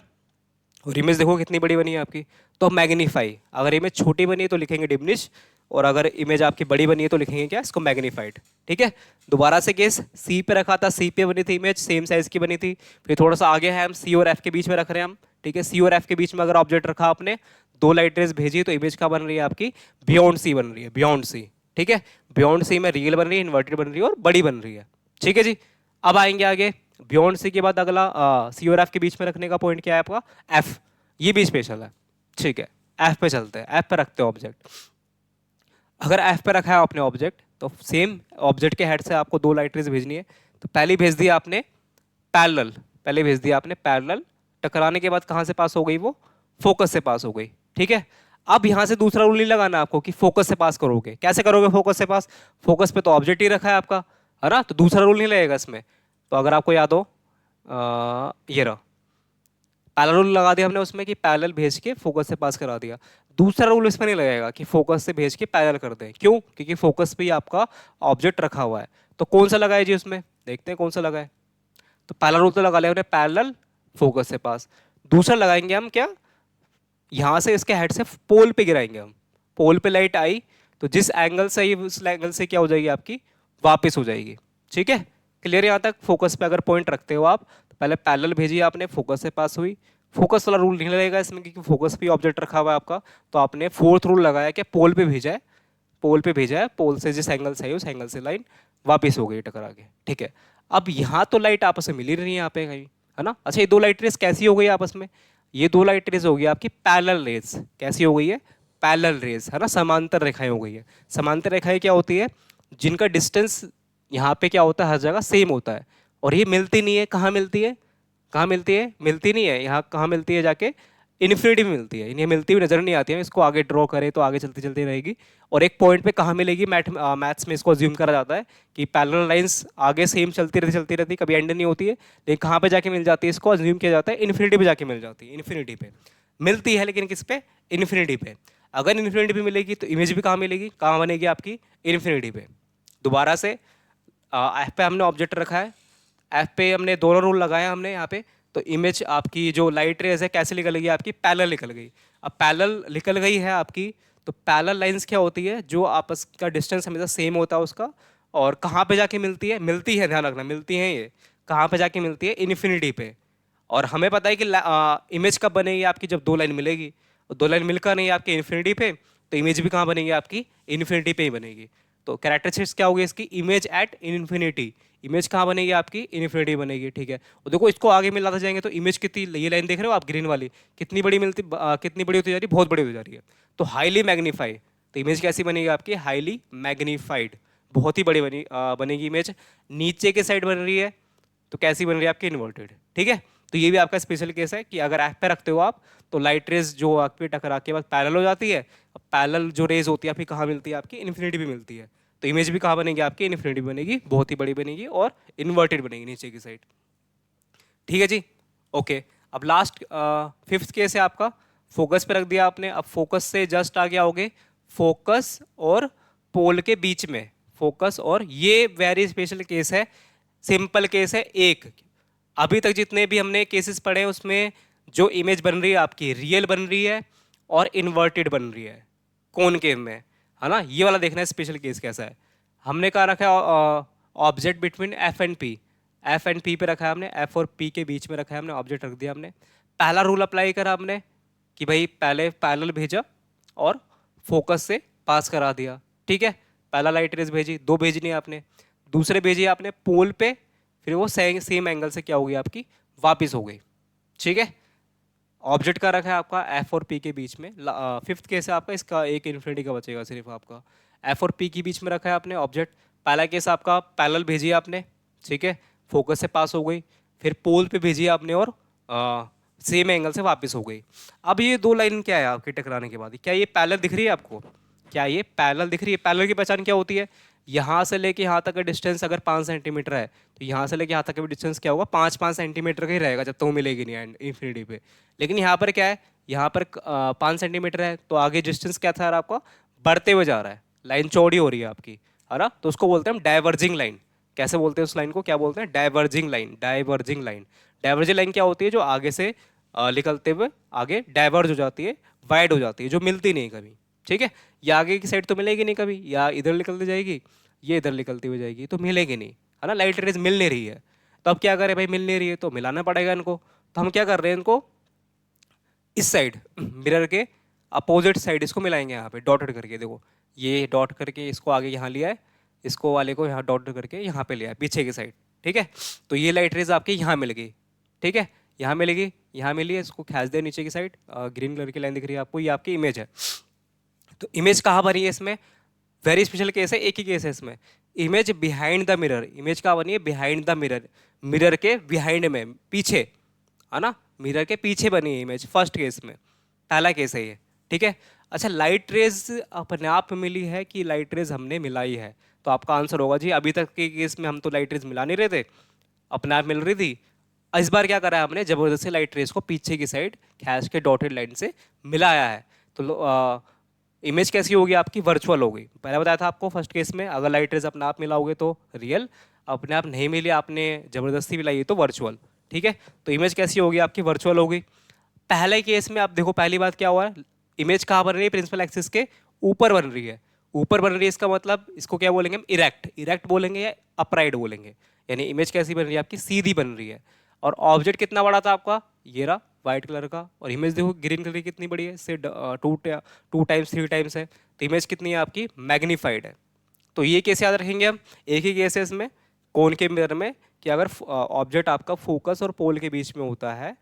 और इमेज देखो कितनी बड़ी बनी है आपकी, तो मैग्नीफाई। अगर इमेज छोटी बनी है तो लिखेंगे डिमिनिश, और अगर इमेज आपकी बड़ी बनी है तो लिखेंगे क्या, इसको मैग्नीफाइड, ठीक है। दोबारा से केस, सी पे रखा था, सी पे बनी थी इमेज, सेम साइज की बनी थी। फिर थोड़ा सा आगे है, हम सी और एफ के बीच में रख रहे हैं हम, ठीक है। सी और एफ के बीच में अगर ऑब्जेक्ट रखा आपने, 2 लाइट रेज भेजी, तो इमेज क्या बन रही है आपकी, बियॉन्ड सी बन रही है, बियॉन्ड सी, ठीक है। बियॉन्ड सी में रियल बन रही है, इन्वर्टेड बन रही है, और बड़ी बन रही है, ठीक है जी। अब आएंगे आगे, बियॉन्ड सी के बाद अगला सी और एफ के बीच में रखने का पॉइंट क्या है आपका, एफ, ये भी स्पेशल है, ठीक है। एफ पे चलते हैं, एफ पे रखते हैं ऑब्जेक्ट। अगर एफ पे रखा है आपने ऑब्जेक्ट, तो सेम ऑब्जेक्ट के हेड से आपको 2 लाइट रेज भेजनी है। तो पहली भेज दी आपने पैरेलल, पहले भेज दिया आपने पैरेलल, टकराने के बाद कहाँ से पास हो गई वो, फोकस से पास हो गई, ठीक है। अब यहाँ से दूसरा रूल नहीं लगाना आपको कि फोकस से पास करोगे, कैसे करोगे फोकस से पास, फोकस पे तो ऑब्जेक्ट ही रखा है आपका, है ना, तो दूसरा रूल नहीं लगेगा इसमें। तो अगर आपको याद हो, ये रहा, पैरेलल रूल लगा दिया हमने उसमें कि पैरेलल भेज के फोकस से पास करा दिया। दूसरा रूल इसमें नहीं लगेगा कि फोकस से भेज के पैरेलल कर दें, क्यों, क्योंकि फोकस पे ही आपका ऑब्जेक्ट रखा हुआ है। तो कौन सा लगा है जी उसमें, देखते हैं कौन सा लगा है। तो पहला रूल तो लगा लिया हमने, पैरेलल फोकस से पास। दूसरा लगाएंगे हम क्या, यहाँ से इसके हेड से पोल पे गिराएंगे हम, पोल पे लाइट आई, तो जिस एंगल से आई उस एंगल से क्या हो जाएगी आपकी, वापस हो जाएगी, ठीक है। क्लियर यहाँ तक, फोकस पे अगर पॉइंट रखते हो आप, तो पहले पैरेलल भेजी आपने, फोकस से पास हुई। फोकस वाला रूल नहीं लगेगा इसमें, क्योंकि फोकस पे ऑब्जेक्ट रखा हुआ है आपका, तो आपने फोर्थ रूल लगाया कि पोल पे भेजा है, पोल पे भेजा है, पोल से जिस एंगल से आई उस एंगल से लाइन वापस हो गई टकरा के, ठीक है। अब यहाँ तो लाइट आपस में मिल ही नहीं है यहाँ पे कहीं, है ना। अच्छा, ये 2 लाइट रेस कैसी हो गई आपस में, ये 2 लाइट रेस हो गई आपकी पैरेलल रेस, कैसी हो गई है, पैरेलल रेस, है ना, समांतर रेखाएं हो गई है। समांतर रेखाएं क्या होती है, जिनका डिस्टेंस यहाँ पे क्या होता है, हर जगह सेम होता है, और ये मिलती नहीं है, कहाँ मिलती है, कहाँ मिलती है, मिलती नहीं है, यहाँ कहाँ मिलती है जाके, इन्फिनिटी में मिलती है, इन्हें मिलती हुई नजर नहीं आती है। इसको आगे ड्रॉ करें तो आगे चलती चलती रहेगी, और एक पॉइंट पे कहाँ मिलेगी, मैथ्स में इसको अज्यूम करा जाता है कि पैरेलल लाइंस आगे सेम चलती रहती, कभी एंड नहीं होती है, लेकिन कहाँ पे जाके मिल जाती है, इसको अज्यूम किया जाता है इन्फिनिटी पे जाके मिल जाती है, इन्फिनिटी पे मिलती है, लेकिन किस पे, इन्फिनिटी पे। अगर इन्फिनिटी पे मिलेगी तो इमेज भी कहाँ मिलेगी, कहाँ बनेगी आपकी, इन्फिनिटी पे। दोबारा से एफ पे हमने ऑब्जेक्ट रखा है, एफ पे हमने दोनों रूल लगाए हमने यहाँ पे, तो इमेज आपकी जो लाइट रेज है कैसे निकल गई आपकी, पैरेलल निकल गई। अब पैरेलल निकल गई है आपकी, तो पैरेलल लाइंस क्या होती है, जो आपस का डिस्टेंस हमेशा सेम होता है उसका, और कहाँ पे जाके मिलती है, मिलती है, ध्यान रखना, मिलती है ये कहाँ पे जाके मिलती है, इन्फिनिटी पे। और हमें पता है कि इमेज कब बनेगी आपकी, जब दो लाइन मिलेगी, और दो लाइन मिलकर नहीं आपकी इन्फिनिटी पे, तो इमेज भी कहाँ बनेगी आपकी, इन्फिनिटी पे ही बनेगी। तो कैरेक्टरिस्टिक्स क्या होगी इसकी, इमेज एट इन्फिनिटी, इमेज कहाँ बनेगी आपकी, इन्फिनिटी बनेगी, ठीक है। और देखो इसको आगे मिलाते जाएंगे तो इमेज कितनी, ये लाइन देख रहे हो आप ग्रीन वाली, कितनी बड़ी मिलती, कितनी बड़ी होती जा रही है, बहुत बड़ी होती जा रही है। तो हाईली मैग्नीफाई, तो इमेज कैसी बनेगी आपकी, हाईली मैग्नीफाइड, बहुत ही बड़ी बनेगी इमेज। नीचे के साइड बन रही है तो कैसी बन रही है आपकी, इन्वर्टेड, ठीक है। तो ये भी आपका स्पेशल केस है कि अगर ऐप पे रखते हो आप तो लाइट रेज जो आप पे टकरा के बाद पैरेलल हो जाती है, पैरेलल जो रेज होती है आपकी कहाँ मिलती है, आपकी इन्फिनिटी भी मिलती है। तो इमेज भी कहाँ बनेगी आपकी, इन्फिनिटी बनेगी, बहुत ही बड़ी बनेगी और इन्वर्टेड बनेगी नीचे की साइड, ठीक है जी। ओके, अब लास्ट फिफ्थ केस है आपका, फोकस पे रख दिया आपने। अब फोकस से जस्ट आगे आओगे, फोकस और पोल के बीच में, फोकस और, ये वेरी स्पेशल केस है, सिंपल केस है एक। अभी तक जितने भी हमने केसेस पढ़े हैं उसमें जो इमेज बन रही है आपकी रियल बन रही है और इन्वर्टेड बन रही है कॉनकेव में, है ना। ये वाला देखना है स्पेशल केस कैसा है। हमने कहा रखा है object between F and P, F and P पे रखा है हमने, एफ और पी के बीच में रखा है हमने, ऑब्जेक्ट रख दिया हमने। पहला रूल अप्लाई करा हमने कि भाई पहले पैरेलल भेजा और फोकस से पास करा दिया, ठीक है। पहला लाइट रेज भेजी, दो भेजनी है आपने, दूसरे भेजी आपने पोल पे, फिर वो सेम एंगल से क्या होगी आपकी, वापिस हो गई, ठीक है। ऑब्जेक्ट का रखा है आपका एफ और पी के बीच में। फिफ्थ केस है आपका, इसका एक इन्फिनिटी का बचेगा सिर्फ आपका, एफ और पी के बीच में रखा है आपने ऑब्जेक्ट। पहला केस आपका पैरेलल भेजी आपने, ठीक है, फोकस से पास हो गई, फिर पोल पे भेजी आपने और सेम एंगल से वापस हो गई। अब ये दो लाइन क्या है आपके टकराने के बाद, क्या ये पैरेलल दिख रही है आपको, क्या ये पैरेलल दिख रही है। पैरेलल की पहचान क्या होती है, यहाँ से लेके यहाँ तक का डिस्टेंस अगर 5 सेंटीमीटर है तो यहाँ से लेके यहाँ तक का भी डिस्टेंस क्या होगा, 5-5 सेंटीमीटर का ही रहेगा जब तक वो मिलेगी नहीं एंड इन्फिनिटी पे। लेकिन यहाँ पर क्या है, यहाँ पर 5 सेंटीमीटर है तो आगे डिस्टेंस क्या था आपका, बढ़ते हुए जा रहा है, लाइन चौड़ी हो रही है आपकी, है ना। तो उसको बोलते हैं हम डाइवर्जिंग लाइन। कैसे बोलते हैं उस लाइन को, क्या बोलते हैं, diverging line, diverging line. Diverging line क्या होती है, जो आगे से निकलते हुए आगे डाइवर्ज हो जाती है, वाइड हो जाती है, जो मिलती नहीं कभी, ठीक है। या आगे की साइड तो मिलेगी नहीं कभी, या इधर निकलती जाएगी, ये इधर निकलती हुई जाएगी, तो मिलेगी नहीं, है ना। लाइट रेज मिल नहीं रही है, तो अब क्या करें भाई, मिल नहीं रही है तो मिलाना पड़ेगा इनको। तो हम क्या कर रहे हैं, इनको इस साइड मिरर के अपोजिट साइड इसको मिलाएंगे, यहाँ पे डॉटेड करके, देखो ये डॉट करके इसको आगे यहाँ लिया है, इसको वाले को यहाँ डॉट करके यहाँ पे लिया है पीछे की साइड, ठीक है। तो ये लाइट रेज आपके यहाँ मिल गई, ठीक है, यहाँ मिलेगी, यहाँ मिली है, इसको खींच दे नीचे की साइड, ग्रीन कलर की लाइन दिख रही है आपको, ये आपकी इमेज है। तो इमेज कहाँ बनी है इसमें, वेरी स्पेशल केस है, एक ही केस है इसमें, image behind the mirror. Image कहाँ बनी है, बिहाइंड द मिरर, मिरर के बिहाइंड में, पीछे, है ना, मिरर के पीछे बनी है इमेज, फर्स्ट केस में, पहला केस है ये, ठीक है। अच्छा, लाइट रेज अपने आप मिली है कि लाइट रेज हमने मिलाई है, तो आपका आंसर होगा जी अभी तक के केस में हम तो लाइट रेज मिला नहीं रहे थे, अपने आप मिल रही थी। इस बार क्या करा है हमने, जबरदस्ती लाइट रेज को पीछे की साइड खींच के डॉटेड लाइन से मिलाया है। तो इमेज कैसी होगी आपकी, वर्चुअल होगी। पहले बताया था आपको फर्स्ट केस में अगर लाइट रेज अपने आप मिलाओगे तो रियल, अपने आप नहीं मिली, आपने जबरदस्ती मिलाई तो वर्चुअल, ठीक है। तो इमेज कैसी होगी आपकी, वर्चुअल होगी। पहले केस में आप देखो, पहली बात क्या हुआ है, इमेज कहाँ बन रही है, प्रिंसिपल एक्सिस के ऊपर बन रही है, ऊपर बन रही है, इसका मतलब इसको क्या बोलेंगे हम, इरेक्ट, इरेक्ट बोलेंगे या अपराइट बोलेंगे। यानी इमेज कैसी बन रही है आपकी, सीधी बन रही है। और ऑब्जेक्ट कितना बड़ा था आपका, ये रहा व्हाइट कलर का, और इमेज देखो ग्रीन कलर की कितनी बड़ी है, इससे 2 टाइम्स 3 टाइम्स है, तो इमेज कितनी है आपकी, मैग्नीफाइड है। तो ये केस याद रखेंगे हम, एक ही केस है इसमें कौन के मिरर में, कि अगर ऑब्जेक्ट आपका फोकस और पोल के बीच में होता है,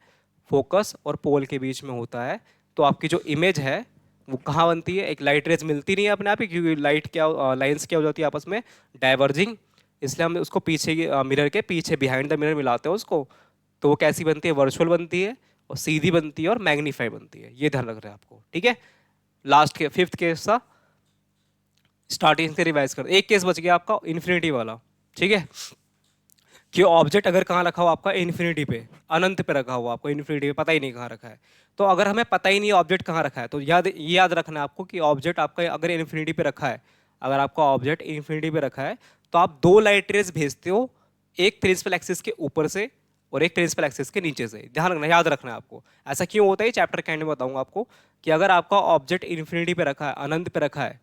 फोकस और पोल के बीच में होता है, तो आपकी जो इमेज है वो कहाँ बनती है, एक लाइट रेज मिलती नहीं है अपने आप ही, क्योंकि लाइट क्या, लाइंस क्या हो जाती है आपस में, डाइवर्जिंग, इसलिए हम उसको पीछे मिरर के पीछे बिहाइंड द मिरर मिलाते हैं उसको, तो वो कैसी बनती है, वर्चुअल बनती है, और सीधी बनती है, और मैग्नीफाई बनती है। ये ध्यान रख रहे हैं आपको, ठीक है। लास्ट के फिफ्थ केस था, स्टार्टिंग से रिवाइज कर, एक केस बच गया आपका इन्फिनिटी वाला, ठीक है, कि ऑब्जेक्ट अगर कहाँ रखा हुआ आपका, इन्फिनिटी पे, अनंत पे रखा हुआ आपको, इन्फिनिटी पे पता ही नहीं कहाँ रखा है। तो अगर हमें पता ही नहीं ऑब्जेक्ट कहाँ रखा है, तो याद रखना है आपको कि ऑब्जेक्ट आपका अगर इन्फिनिटी पे रखा है, अगर आपका ऑब्जेक्ट इन्फिनिटी पे रखा है, तो आप दो लाइट रेज भेजते हो, एक प्रिंसिपल एक्सिस के ऊपर से और एक प्रिंसिपल एक्सिस के नीचे से। ध्यान रखना, याद रखना है आपको, ऐसा क्यों होता है चैप्टर के एंड में बताऊंगा आपको, कि अगर आपका ऑब्जेक्ट इन्फिनिटी पे रखा है, अनंत पे रखा है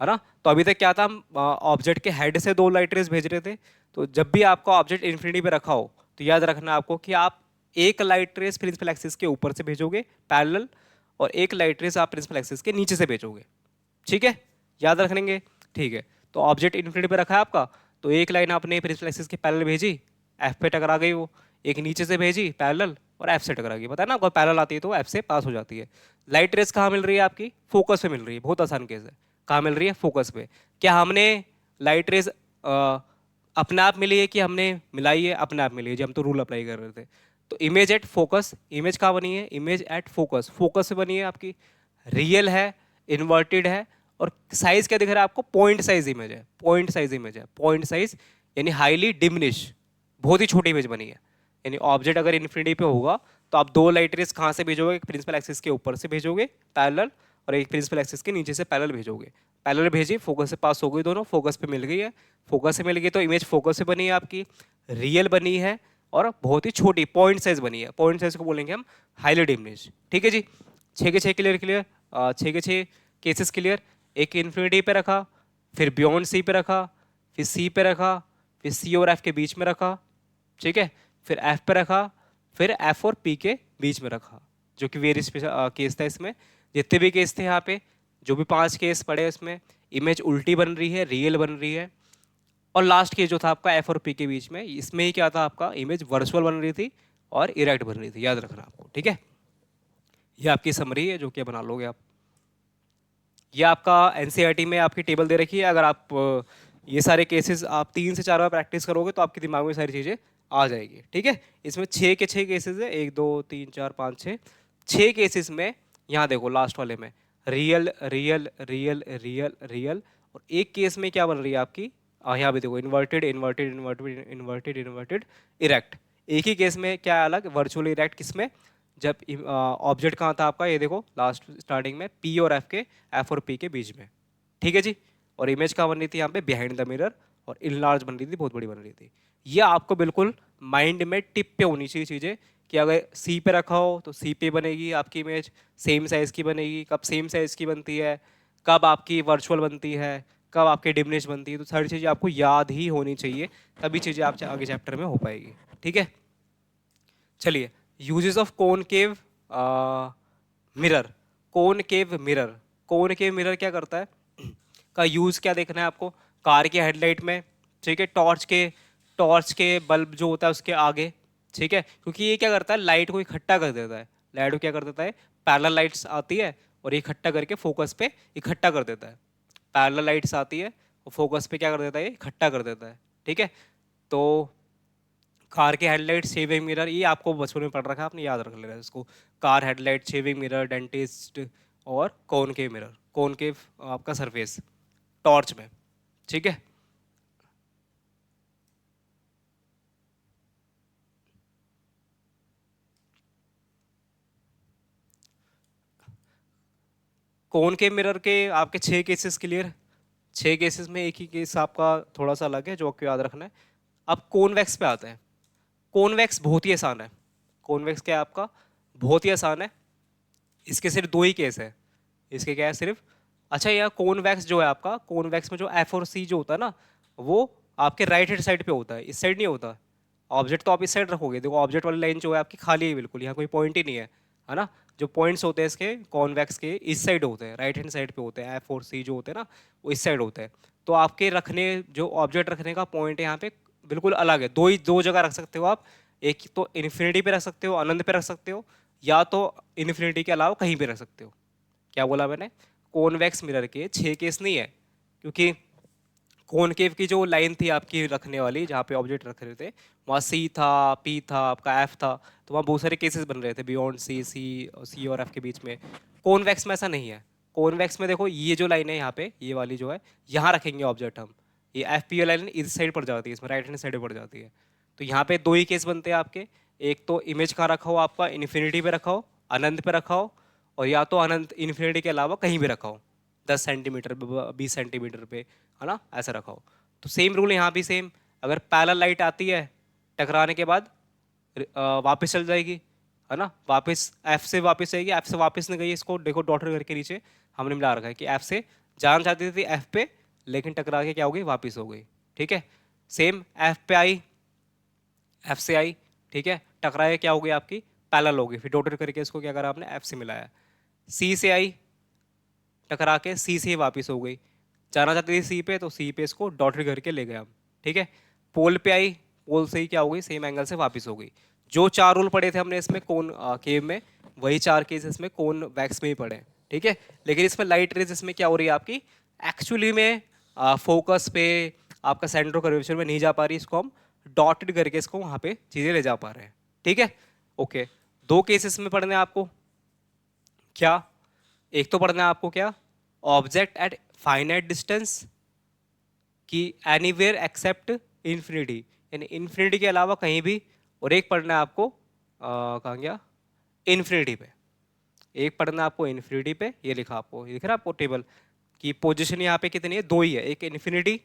है ना। तो अभी तक क्या था, हम ऑब्जेक्ट के हेड से 2 लाइट रेज भेज रहे थे। तो जब भी आपका ऑब्जेक्ट इन्फिनिटी पे रखा हो तो याद रखना आपको कि आप एक लाइट रेज प्रिंसिपल एक्सिस के ऊपर से भेजोगे पैरेलल, और एक लाइट रेज आप प्रिंसिपल एक्सिस के नीचे से भेजोगे। ठीक है, याद रखेंगे। ठीक है, तो ऑब्जेक्ट इन्फिनिटी पे रखा है आपका, तो एक लाइन आपने प्रिंसिपल एक्सिस के पैरेलल भेजी, एफ पे टकरा गई वो। एक नीचे से भेजी पैरेलल और एफ से टकरा गई। पता है ना, अगर पैरेलल आती है तो एफ से पास हो जाती है। लाइट रेस कहाँ मिल रही है आपकी? फोकस पे मिल रही है। बहुत आसान केस है। कहाँ मिल रही है? फोकस पे। क्या हमने लाइट रेस अपने आप मिली है कि हमने मिलाई है? अपने आप मिली है, जब हम तो रूल अप्लाई कर रहे थे। तो इमेज एट फोकस, इमेज कहाँ बनी है? इमेज एट फोकस, फोकस से बनी है आपकी। रियल है, इन्वर्टेड है, और साइज क्या दिख रहा है आपको? पॉइंट साइज इमेज है। पॉइंट साइज इमेज है। पॉइंट साइज यानी हाईली डिमिनिश, बहुत ही छोटी इमेज बनी है। यानी ऑब्जेक्ट अगर इन्फिनिटी पे होगा तो आप 2 लाइट रेस कहाँ से भेजोगे? एक प्रिंसिपल एक्सिस के ऊपर से भेजोगे पैरेलल, और एक प्रिंसिपल एक्सिस के नीचे से पैरेलल भेजोगे। पैरेलल भेजी, फोकस से पास हो गई, दोनों फोकस पे मिल गई है। फोकस से मिल गई तो इमेज फोकस से बनी है आपकी, रियल बनी है, और बहुत ही छोटी पॉइंट साइज बनी है। पॉइंट साइज को बोलेंगे हम हाईली डिमिनिश। ठीक है जी, 6 के 6 क्लियर क्लियर, 6 के 6 केसेस क्लियर। एक इन्फिनिटी पे रखा, फिर बियॉन्ड सी पे रखा, फिर सी पे रखा, फिर सी और एफ के बीच में रखा। ठीक है, फिर एफ पे रखा, फिर एफ और पी के बीच में रखा, जो कि वेरी स्पेशल केस था इसमें। जितने भी केस थे यहाँ पे, जो भी 5 केस पड़े इसमें, इमेज उल्टी बन रही है, रियल बन रही है। और लास्ट केस जो था आपका एफ और पी के बीच में, इसमें ही क्या था आपका? इमेज वर्चुअल बन रही थी और इरेक्ट बन रही थी। याद रखना आपको। ठीक है, ये आपकी समरी है जो कि बना लोगे आप। ये आपका एनसीईआरटी में आपकी टेबल दे रखी है। अगर आप ये सारे केसेस आप 3 से 4 बार प्रैक्टिस करोगे तो आपके दिमाग में सारी चीज़ें आ जाएगी। ठीक है, इसमें 6 के 6 केसेस है, 1 2 3 4 5 6, 6 केसेस में। यहाँ देखो लास्ट वाले में real real real real real, और एक केस में क्या बन रही है आपकी? यहाँ भी देखो inverted inverted inverted inverted inverted erect. एक ही केस में क्या अलग? Virtual erect. किसमें? जब ऑब्जेक्ट कहाँ था आपका? ये देखो लास्ट स्टार्टिंग में पी और एफ के, एफ और पी के बीच में। ठीक है जी, और इमेज कहाँ बन रही थी? यहाँ पे बिहाइंड द मिरर, और इनलार्ज बन रही थी, बहुत बड़ी बन रही थी। ये आपको बिल्कुल माइंड में टिप पे होनी चाहिए चीज़ें, कि अगर सी पे रखा हो तो सी पे बनेगी आपकी इमेज, सेम साइज़ की बनेगी। कब सेम साइज़ की बनती है? कब आपकी वर्चुअल बनती है? कब आपकी डिमिनिश बनती है? तो सारी चीज़ें आपको याद ही होनी चाहिए, तभी चीज़ें आप आगे चैप्टर में हो पाएगी। ठीक है, चलिए, uses of concave mirror. Concave mirror, concave mirror क्या करता है? का यूज़ क्या देखना है आपको? कार के हेडलाइट में, ठीक है, टॉर्च के बल्ब जो होता है उसके आगे। ठीक है, क्योंकि ये क्या करता है? लाइट को इकट्ठा कर देता है। लाइट को क्या कर देता है? पैरेलल लाइट्स आती है और इकट्ठा करके फोकस पे इकट्ठा कर देता है। पैरेलल लाइट्स आती है और फोकस पे क्या कर देता है? ये इकट्ठा कर देता है। ठीक है, तो कार के हेडलाइट, शेविंग मिरर, ये आपको बचपन में पढ़ रखा है, आपने याद रख लेना इसको। Car headlight, shaving mirror, dentist, और कॉनकेव मिरर, कॉनकेव आपका सरफेस टॉर्च में। ठीक है, कॉनकेव मिरर के आपके 6 केसेस क्लियर। 6 केसेस में एक ही केस आपका थोड़ा सा अलग है जो आपको याद रखना है। अब कॉन्वेक्स पे आते हैं। कॉन्वेक्स बहुत ही आसान है। कॉन्वेक्स क्या है आपका? बहुत ही आसान है। इसके सिर्फ 2 ही केस है। इसके क्या है? सिर्फ, अच्छा, यह कॉन्वेक्स जो है आपका, कॉन्वेक्स में जो एफ और सी जो होता है ना, वो आपके राइट हैंड साइड पे होता है, इस साइड नहीं होता। ऑब्जेक्ट तो आप इस साइड रखोगे, देखो ऑब्जेक्ट वाली लाइन जो है आपकी खाली है बिल्कुल, यहाँ कोई पॉइंट ही नहीं है ना। जो पॉइंट्स होते हैं इसके कॉन्वेक्स के इस साइड होते हैं, राइट हैंड साइड पे होते हैं। एफ और सी जो होते हैं ना, वो इस साइड होते हैं। तो आपके रखने, जो ऑब्जेक्ट रखने का पॉइंट है यहाँ पे बिल्कुल अलग है। दो जगह रख सकते हो आप। एक तो इन्फिनिटी पे रख सकते हो, अनंत पे रख सकते हो, या तो इन्फिनिटी के अलावा कहीं पे रख सकते हो। क्या बोला मैंने? कॉन्वेक्स मिरर के 6 केस नहीं है, क्योंकि कॉनकेव की जो लाइन थी आपकी रखने वाली, जहाँ पे ऑब्जेक्ट रख रहे थे, वहाँ सी था, पी था, आपका एफ था, तो वहाँ बहुत सारे केसेस बन रहे थे बियॉन्ड सी, सी और एफ के बीच में। कॉन्वेक्स में ऐसा नहीं है। कॉन्वेक्स में देखो ये जो लाइन है यहाँ पे, ये वाली जो है, यहाँ रखेंगे ऑब्जेक्ट हम। ये एफ पी लाइन इस साइड पड़ जाती है, इसमें राइट हैंड साइड पड़ जाती है। तो यहाँ पे 2 ही केस बनते हैं आपके। एक तो इमेज कहाँ रखा हो आपका? इन्फिनिटी पे रखा हो, अनंत पे रखा हो, और या तो अनंत इन्फिनिटी के अलावा कहीं भी रखा हो, 10 सेंटीमीटर, 20 सेंटीमीटर पे, है ना, ऐसा रखा हो। तो सेम रूल यहाँ भी सेम। अगर पैरेलल लाइट आती है, टकराने के बाद वापस चल जाएगी, है ना, वापस एफ से वापस जाएगी। एफ से वापस नहीं गई, इसको देखो डॉटर करके नीचे हमने मिला रखा है कि एफ से जान चाहती थी एफ पे, लेकिन टकरा के क्या हो गई, वापिस हो गई। ठीक है, सेम एफ पे आई, एफ से आई, ठीक है, टकराए क्या हो गई आपकी, पैरेलल हो गई, फिर डॉटेड करके इसको क्या करा आपने, एफ से मिलाया। सी से आई, टकरा के सी से ही वापिस हो गई, जाना चाहती थी सी पे, तो सी पे इसको डॉटेड करके ले गए हम। ठीक है, पोल पे आई, पोल से ही क्या हो गई, सेम एंगल से वापिस हो गई। जो 4 रूल पढ़े थे हमने इसमें कोन केव में, वही 4 केस इसमें कोन वैक्स में ही पढ़े। ठीक है, लेकिन इसमें लाइट रेज इसमें क्या हो रही है आपकी, एक्चुअली में फोकस पे, आपका सेंटर कर्वेचर में नहीं जा पा रही, इसको हम डॉटेड करके इसको वहाँ पे चीज़ें ले जा पा रहे हैं। ठीक है, ओके, 2 केसेस में पढ़ने हैं आपको क्या, एक तो पढ़ना है आपको क्या, ऑब्जेक्ट एट फाइनाइट डिस्टेंस कि एनीवेयर एक्सेप्ट इन्फिनिटी, यानी इन्फिनिटी के अलावा कहीं भी, और एक पढ़ना है आपको कहाँ गया, इन्फिनिटी पे। एक पढ़ना है आपको इन्फिनिटी पे, ये लिखा आपको, ये दिख रहा है आपको टेबल की पोजीशन यहाँ पे कितनी है, 2 ही है, एक इन्फिनिटी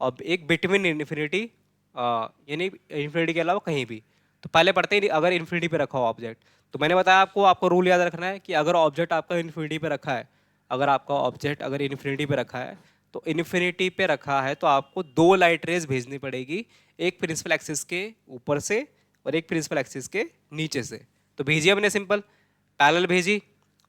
और एक बिटवीन इन्फिनिटी, यानी इन्फिनिटी के अलावा कहीं भी। तो पहले पढ़ते ही अगर इन्फिनिटी पे रखा हो ऑब्जेक्ट, तो मैंने बताया आपको, आपको रूल याद रखना है कि अगर ऑब्जेक्ट आपका इन्फिनिटी पे रखा है, अगर आपका ऑब्जेक्ट अगर इन्फिनिटी पे रखा है, तो इन्फिनिटी पे रखा है तो आपको 2 लाइट रेज भेजनी पड़ेगी, एक प्रिंसिपल एक्सिस के ऊपर से और एक प्रिंसिपल एक्सिस के नीचे से। तो भेजी हमने सिंपल, पैरेलल भेजी,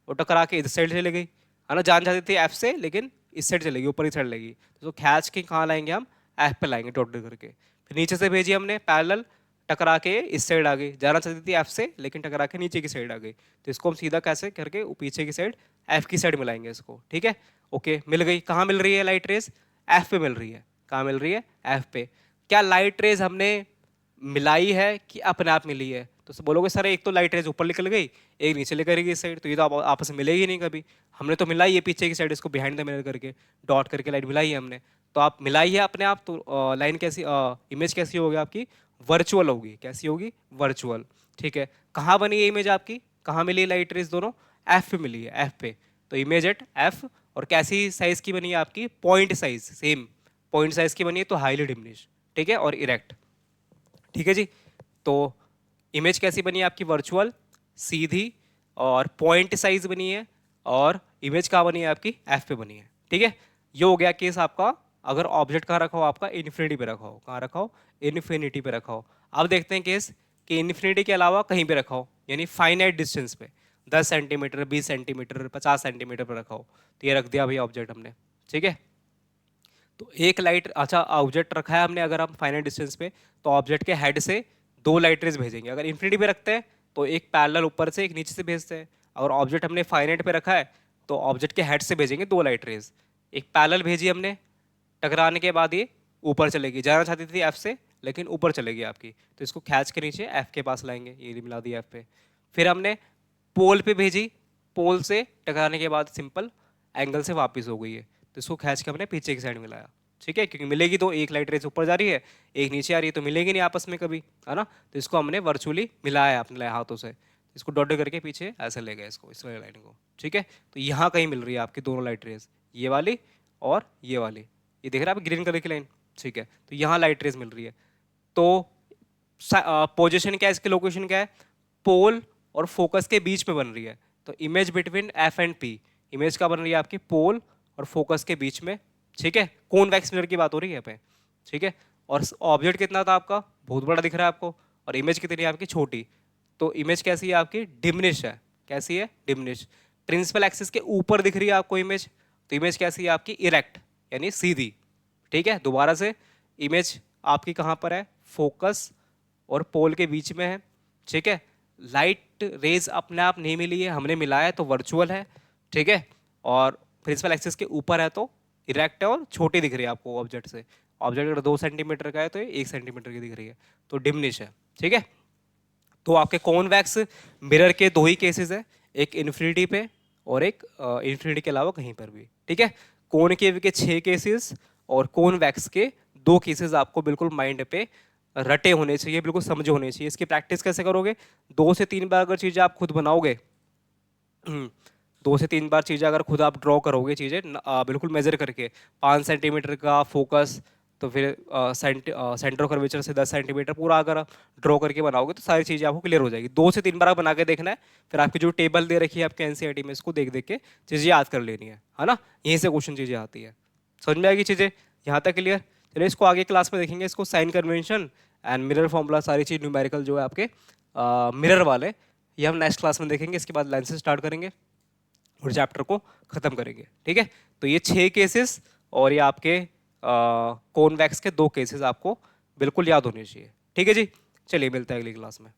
वो टकरा के इस साइड चले गई, है ना, जान जाती थी एफ से, लेकिन इस साइड चलेगी, ऊपर ही साइड लगेगी, तो खींच के कहाँ लाएंगे हम, एफ पे लाएंगे टोटल करके। फिर नीचे से भेजी हमने पैरेलल, टकरा के इस साइड आ गई, जाना चाहती थी एफ से, लेकिन टकरा के नीचे की साइड आ गई, तो इसको हम सीधा कैसे करके पीछे की साइड एफ की साइड मिलाएंगे इसको। ठीक है, ओके, मिल गई। कहाँ मिल रही है लाइट रेज, एफ पे मिल रही है। कहाँ मिल रही है, एफ पे। क्या लाइट रेज हमने मिलाई है कि अपने आप मिली है, तो बोलोगे सर एक तो लाइट रेज ऊपर निकल गई, एक नीचे लेकर गई इस साइड, तो ये तो आपस में मिलेगी नहीं कभी। हमने तो मिलाई है पीछे की साइड, इसको बिहाइंड द मिरर करके डॉट करके लाइट मिलाई है हमने, तो आप मिलाई है अपने आप, तो लाइन कैसी, इमेज कैसी होगी आपकी, वर्चुअल होगी। कैसी होगी, वर्चुअल। ठीक है, कहाँ बनी है इमेज आपकी, कहाँ मिली है लाइट रेज, दोनों एफ पे मिली है, एफ पे, तो इमेज एट एफ। और कैसी साइज की बनी है आपकी, point size, same point size की बनी है, तो हाईली डिमिनिश। ठीक है, और इरेक्ट। ठीक है जी, तो इमेज कैसी बनी है आपकी, वर्चुअल, सीधी, और पॉइंट साइज बनी है, और इमेज कहाँ बनी है आपकी, एफ पे बनी है। ठीक है, ये हो गया केस आपका, अगर ऑब्जेक्ट कहाँ रखा हो आपका, इन्फिनिटी पे रखा हो, कहाँ रखा हो, इन्फिनिटी पे रखा हो। अब देखते हैं केस कि इन्फिनिटी के अलावा कहीं पे रखा हो, यानी फाइनाइट डिस्टेंस पे, 10 सेंटीमीटर, 20 सेंटीमीटर, 50 सेंटीमीटर पर रखा हो, तो ये रख दिया भैया ऑब्जेक्ट हमने। ठीक है, तो एक लाइट, अच्छा ऑब्जेक्ट रखा है हमने अगर हम फाइनाइट डिस्टेंस पे, तो ऑब्जेक्ट के हेड से 2 लाइट रेज भेजेंगे। अगर इन्फिनिटी पे रखते हैं तो एक पैरेलल ऊपर से एक नीचे से भेजते हैं, अगर ऑब्जेक्ट हमने फाइनाइट पे रखा है तो ऑब्जेक्ट के हेड से भेजेंगे 2 लाइट रेज। एक पैरेलल भेजी हमने, टकराने के बाद ये ऊपर चलेगी, जाना चाहती थी एफ से, लेकिन ऊपर चलेगी आपकी, तो इसको खींच के नीचे एफ के पास लाएंगे, ये मिला दिया एफ पे। फिर हमने पोल पे भेजी, पोल से टकराने के बाद सिंपल एंगल से वापस हो गई है, तो इसको खींच के हमने पीछे की साइड मिलाया। ठीक है, क्योंकि मिलेगी तो, एक लाइट रेज ऊपर जा रही है, एक नीचे आ रही है, तो मिलेगी नहीं आपस में कभी, है ना, तो इसको हमने वर्चुअली मिलाया अपने हाथों से, इसको डॉट करके पीछे ऐसे ले गए इसको, इस वाली लाइन को। ठीक है, तो यहाँ कहीं मिल रही है आपकी दोनों लाइट रेज, ये वाली और ये वाली, ये देख रहे हैं आप ग्रीन कलर की लाइन। ठीक है, तो यहाँ लाइट रेज मिल रही है, तो पोजिशन क्या है इसकी, लोकेशन क्या है, पोल और फोकस के बीच में बन रही है, तो image between F and P, image का बन रही है आपकी पोल और फोकस के बीच में। ठीक है, कॉन्वेक्स मिरर की बात हो रही है यहाँ पे। ठीक है, और ऑब्जेक्ट कितना था आपका, बहुत बड़ा दिख रहा है आपको, और इमेज कितनी है आपकी, छोटी, तो इमेज कैसी है आपकी, डिमिनिश है। कैसी है, डिमिनिश। प्रिंसिपल एक्सिस के ऊपर दिख रही है आपको इमेज, तो इमेज कैसी है आपकी, इरेक्ट, यानी सीधी। ठीक है, दोबारा से इमेज आपकी कहाँ पर है, फोकस और पोल के बीच में है। ठीक है, लाइट रेज अपने आप नहीं मिली है, हमने मिलाया है तो वर्चुअल है। ठीक है, और प्रिंसिपल एक्सिस के ऊपर है तो इरेक्ट है, और छोटी दिख रही है आपको ऑब्जेक्ट से। ऑब्जेक्ट अगर 2 सेंटीमीटर का है तो 1 सेंटीमीटर की दिख रही है, तो डिमिनिश है। ठीक है, तो आपके कॉन्वेक्स मिरर के 2 ही केसेस है, एक इन्फिनिटी पे और एक इन्फिनिटी के अलावा कहीं पर भी। ठीक है, कॉनकेव के 6 केसेस और कॉन्वेक्स के 2 केसेस आपको बिल्कुल माइंड पे रटे होने चाहिए, बिल्कुल समझे होने चाहिए। इसकी प्रैक्टिस कैसे करोगे, 2 से 3 बार अगर चीज़ें आप खुद बनाओगे, 2 से 3 बार चीज़ें अगर खुद आप ड्रॉ करोगे, चीज़ें बिल्कुल मेजर करके, 5 सेंटीमीटर का फोकस, तो फिर सेंटर ऑफ कर्वेचर से 10 सेंटीमीटर पूरा अगर ड्रॉ करके बनाओगे तो सारी चीज़ें आपको क्लियर हो जाएगी। 2 से 3 बार आप बना के देखना है, फिर आपकी जो टेबल दे रखी है आपके एनसीईआरटी में, इसको देख देख के चीज़ें याद कर लेनी है ना। यहीं से क्वेश्चन चीज़ें आती है। समझ में आएगी चीज़ें यहाँ तक क्लियर? चलिए इसको आगे क्लास में देखेंगे, इसको sign convention and mirror formula, सारी चीज़ न्यूमेरिकल जो है आपके मिरर वाले, ये हम नेक्स्ट क्लास में देखेंगे। इसके बाद लाइन से स्टार्ट करेंगे और चैप्टर को ख़त्म करेंगे। ठीक है, तो ये 6 केसेस और ये आपके कॉन्वेक्स के 2 केसेस आपको बिल्कुल याद होने चाहिए। ठीक है जी, चलिए मिलते हैं अगली क्लास में।